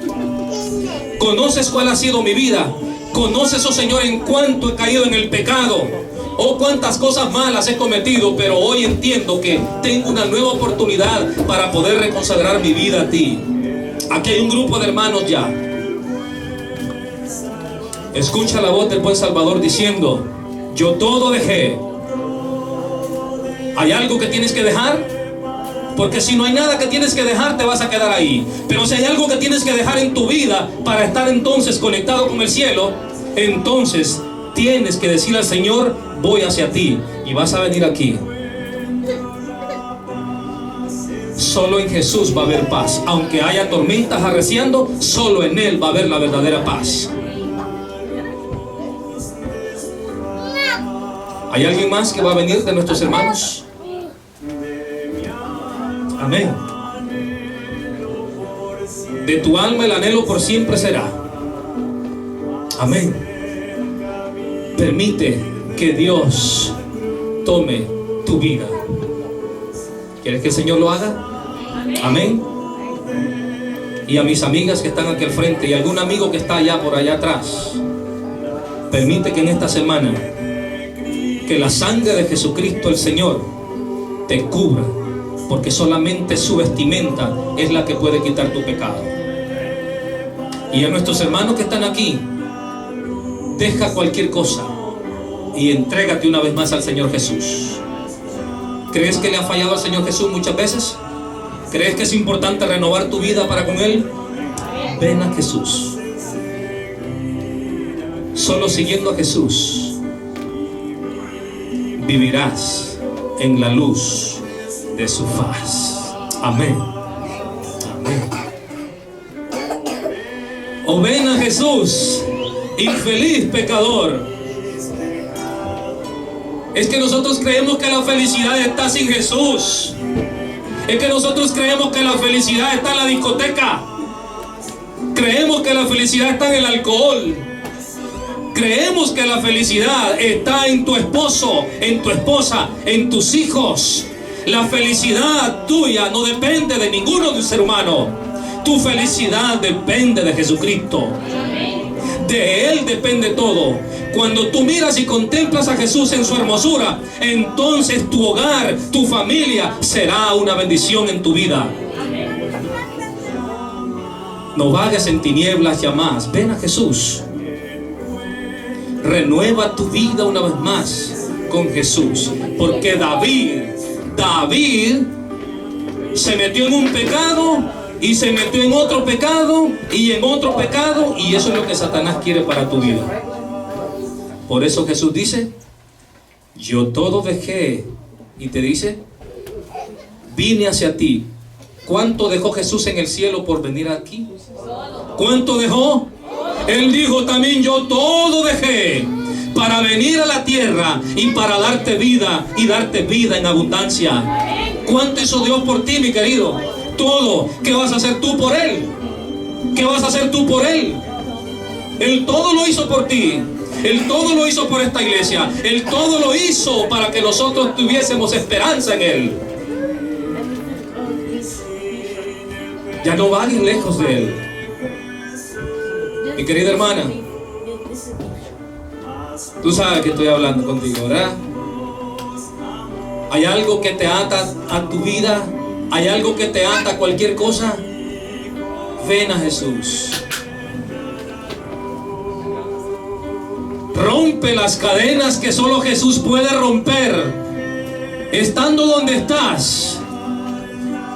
conoces cuál ha sido mi vida, conoces, oh Señor, en cuánto he caído en el pecado. Oh, cuántas cosas malas he cometido, pero hoy entiendo que tengo una nueva oportunidad para poder reconsagrar mi vida a ti. Aquí hay un grupo de hermanos ya. Escucha la voz del buen Salvador diciendo: yo todo dejé. ¿Hay algo que tienes que dejar? Porque si no hay nada que tienes que dejar, te vas a quedar ahí. Pero si hay algo que tienes que dejar en tu vida para estar entonces conectado con el cielo, entonces tienes que decirle al Señor: voy hacia ti. Y vas a venir aquí. Solo en Jesús va a haber paz. Aunque haya tormentas arreciando, solo en Él va a haber la verdadera paz. ¿Hay alguien más que va a venir de nuestros hermanos? Amén. De tu alma el anhelo por siempre será. Amén. Permite que Dios tome tu vida. ¿Quieres que el Señor lo haga? Amén. Y a mis amigas que están aquí al frente y algún amigo que está allá por allá atrás, permite que en esta semana que la sangre de Jesucristo el Señor te cubra, porque solamente su vestimenta es la que puede quitar tu pecado. Y a nuestros hermanos que están aquí, deja cualquier cosa y entrégate una vez más al Señor Jesús. ¿Crees que le ha fallado al Señor Jesús muchas veces? ¿Crees que es importante renovar tu vida para con Él? Ven a Jesús. Solo siguiendo a Jesús vivirás en la luz de su faz. Amén. Amén. O ven a Jesús, infeliz pecador. Es que nosotros creemos que la felicidad está sin Jesús. Es que nosotros creemos que la felicidad está en la discoteca. Creemos que la felicidad está en el alcohol. Creemos que la felicidad está en tu esposo, en tu esposa, en tus hijos. La felicidad tuya no depende de ninguno de un ser humano. Tu felicidad depende de Jesucristo. De Él depende todo. Cuando tú miras y contemplas a Jesús en su hermosura, entonces tu hogar, tu familia será una bendición en tu vida. No vayas en tinieblas ya más. Ven a Jesús. Renueva tu vida una vez más con Jesús. Porque David se metió en un pecado y se metió en otro pecado y en otro pecado, y eso es lo que Satanás quiere para tu vida. Por eso Jesús dice: yo todo dejé, y te dice: vine hacia ti. ¿Cuánto dejó Jesús en el cielo por venir aquí? ¿Cuánto dejó? Él dijo también: yo todo dejé para venir a la tierra y para darte vida, y darte vida en abundancia. ¿Cuánto hizo Dios por ti, mi querido? Todo. ¿Qué vas a hacer tú por Él? ¿Qué vas a hacer tú por Él? Él todo lo hizo por ti. Él todo lo hizo por esta iglesia. Él todo lo hizo para que nosotros tuviésemos esperanza en Él. Ya no vayas lejos de Él. Mi querida hermana, tú sabes que estoy hablando contigo, ¿verdad? ¿Hay algo que te ata a tu vida? ¿Hay algo que te ata a cualquier cosa? Ven a Jesús. Rompe las cadenas que solo Jesús puede romper. Estando donde estás,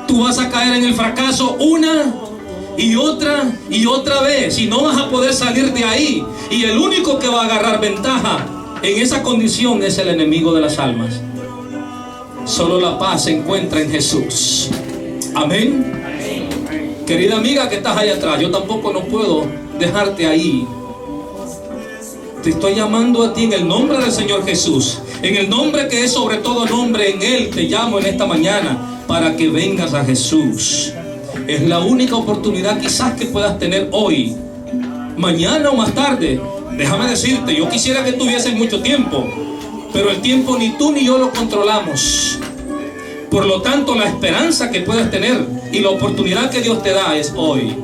tú vas a caer en el fracaso una y otra vez, y no vas a poder salir de ahí. Y el único que va a agarrar ventaja en esa condición es el enemigo de las almas. Solo la paz se encuentra en Jesús. Amén. Querida amiga que estás allá atrás, yo tampoco no puedo dejarte ahí. Te estoy llamando a ti en el nombre del Señor Jesús, en el nombre que es sobre todo nombre. En Él te llamo en esta mañana para que vengas a Jesús. Es la única oportunidad quizás que puedas tener hoy, mañana o más tarde. Déjame decirte, yo quisiera que tuvieses mucho tiempo, pero el tiempo ni tú ni yo lo controlamos. Por lo tanto, la esperanza que puedes tener y la oportunidad que Dios te da es hoy.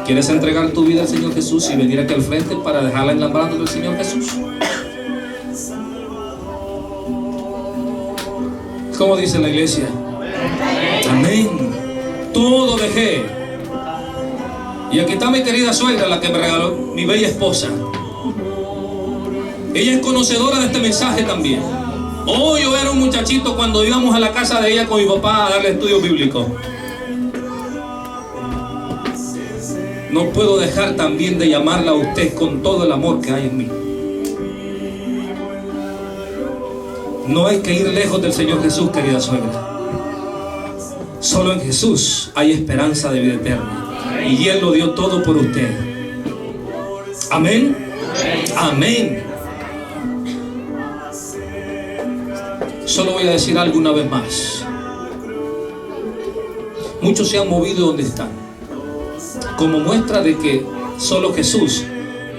¿Quieres entregar tu vida al Señor Jesús y venir aquí al frente para dejarla en las manos del Señor Jesús? ¿Cómo dice la iglesia? Amén. Todo dejé. Y aquí está mi querida suegra, la que me regaló, mi bella esposa. Ella es conocedora de este mensaje también. Oh, yo era un muchachito cuando íbamos a la casa de ella con mi papá a darle estudio bíblico. No puedo dejar también de llamarla a usted con todo el amor que hay en mí. No hay que ir lejos del Señor Jesús, querida suegra. Solo en Jesús hay esperanza de vida eterna. Y Él lo dio todo por usted. Amén. Amén. Solo voy a decir algo una vez más. Muchos se han movido donde están, como muestra de que solo Jesús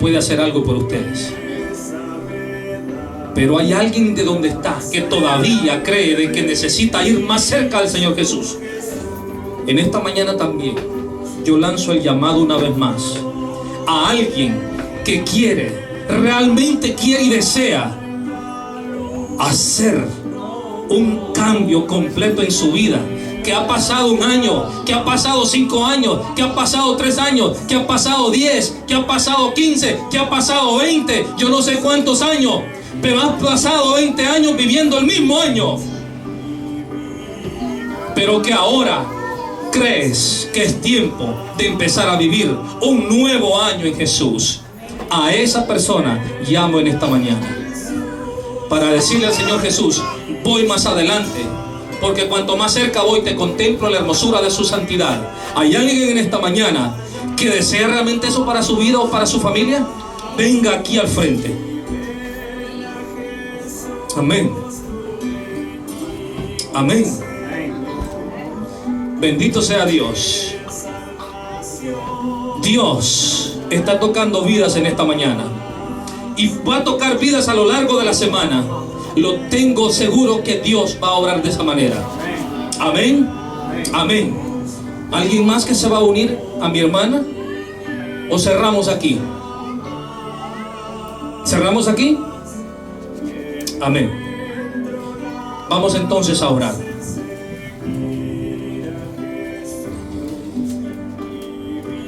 puede hacer algo por ustedes. Pero hay alguien de donde está que todavía cree de que necesita ir más cerca del Señor Jesús. En esta mañana también yo lanzo el llamado una vez más a alguien que quiere, realmente quiere y desea hacer un cambio completo en su vida. Que ha pasado un año, que ha pasado 5 años, que ha pasado 3 años, que ha pasado 10, que ha pasado 15, que ha pasado 20, yo no sé cuántos años, pero has pasado 20 años viviendo el mismo año. Pero que ahora crees que es tiempo de empezar a vivir un nuevo año en Jesús. A esa persona llamo en esta mañana para decirle al Señor Jesús: voy más adelante, porque cuanto más cerca voy te contemplo la hermosura de su santidad. ¿Hay alguien en esta mañana que desea realmente eso para su vida o para su familia? Venga aquí al frente. Amén. Amén. Bendito sea Dios. Dios está tocando vidas en esta mañana y va a tocar vidas a lo largo de la semana. Lo tengo seguro que Dios va a obrar de esa manera. Amén. Amén. ¿Alguien más que se va a unir a mi hermana? ¿O cerramos aquí? ¿Cerramos aquí? Amén. Vamos entonces a orar.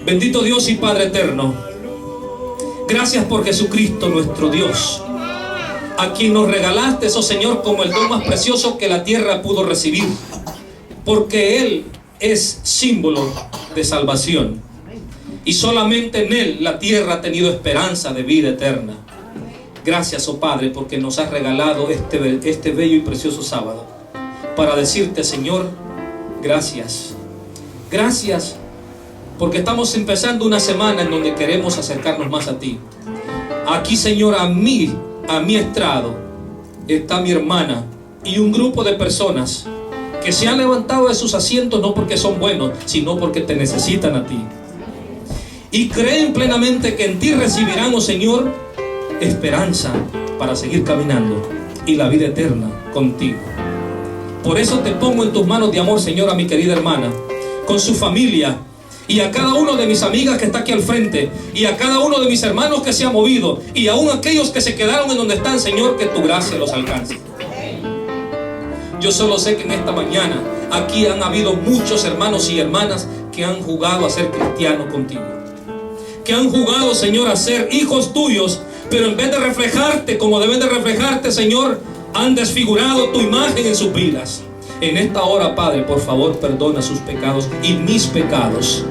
Bendito Dios y Padre eterno, gracias por Jesucristo nuestro Dios, a quien nos regalaste, oh Señor, como el don más precioso que la tierra pudo recibir, porque Él es símbolo de salvación y solamente en Él la tierra ha tenido esperanza de vida eterna. Gracias, oh Padre, porque nos has regalado este bello y precioso sábado para decirte, Señor, gracias. Gracias porque estamos empezando una semana en donde queremos acercarnos más a ti. Aquí, Señor, a mi estrado está mi hermana y un grupo de personas que se han levantado de sus asientos no porque son buenos, sino porque te necesitan a ti. Y creen plenamente que en ti recibirán, oh Señor, esperanza para seguir caminando y la vida eterna contigo. Por eso te pongo en tus manos de amor, Señor, a mi querida hermana, con su familia, y a cada uno de mis amigas que está aquí al frente, y a cada uno de mis hermanos que se ha movido, y aún aquellos que se quedaron en donde están, Señor, que tu gracia los alcance. Yo solo sé que en esta mañana aquí han habido muchos hermanos y hermanas que han jugado a ser cristianos contigo, que han jugado, Señor, a ser hijos tuyos, pero en vez de reflejarte como deben de reflejarte, Señor, han desfigurado tu imagen en sus vidas. En esta hora, Padre, por favor, perdona sus pecados y mis pecados.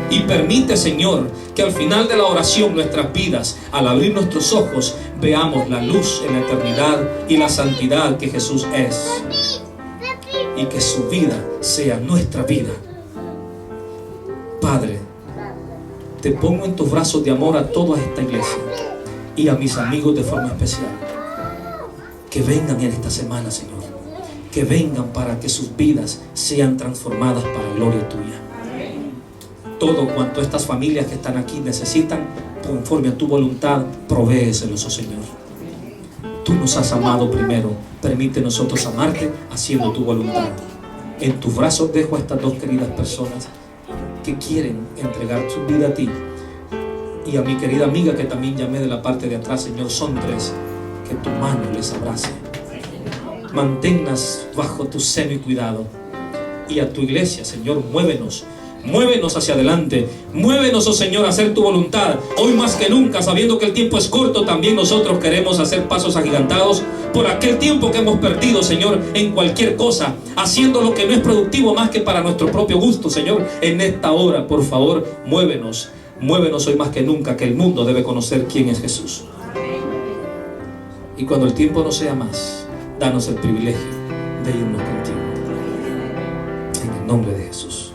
Y permite, Señor, que al final de la oración nuestras vidas, al abrir nuestros ojos, veamos la luz en la eternidad y la santidad que Jesús es. Y que su vida sea nuestra vida. Padre, te pongo en tus brazos de amor a toda esta iglesia y a mis amigos de forma especial. Que vengan en esta semana, Señor. Que vengan para que sus vidas sean transformadas para gloria tuya. Todo cuanto estas familias que están aquí necesitan, conforme a tu voluntad, provéeselos, oh Señor. Tú nos has amado primero, permite nosotros amarte haciendo tu voluntad. En tus brazos dejo a estas dos queridas personas que quieren entregar su vida a ti, y a mi querida amiga que también llamé de la parte de atrás. Señor, son tres, que tu mano les abrace. Manténlas bajo tu seno y cuidado. Y a tu iglesia, Señor, muévenos hacia adelante. Muévenos, oh Señor, a hacer tu voluntad. Hoy más que nunca, sabiendo que el tiempo es corto, también nosotros queremos hacer pasos agigantados por aquel tiempo que hemos perdido, Señor, en cualquier cosa, haciendo lo que no es productivo más que para nuestro propio gusto. Señor, en esta hora, por favor, muévenos hoy más que nunca, que el mundo debe conocer quién es Jesús. Y cuando el tiempo no sea más, danos el privilegio de irnos contigo. En el nombre de Jesús.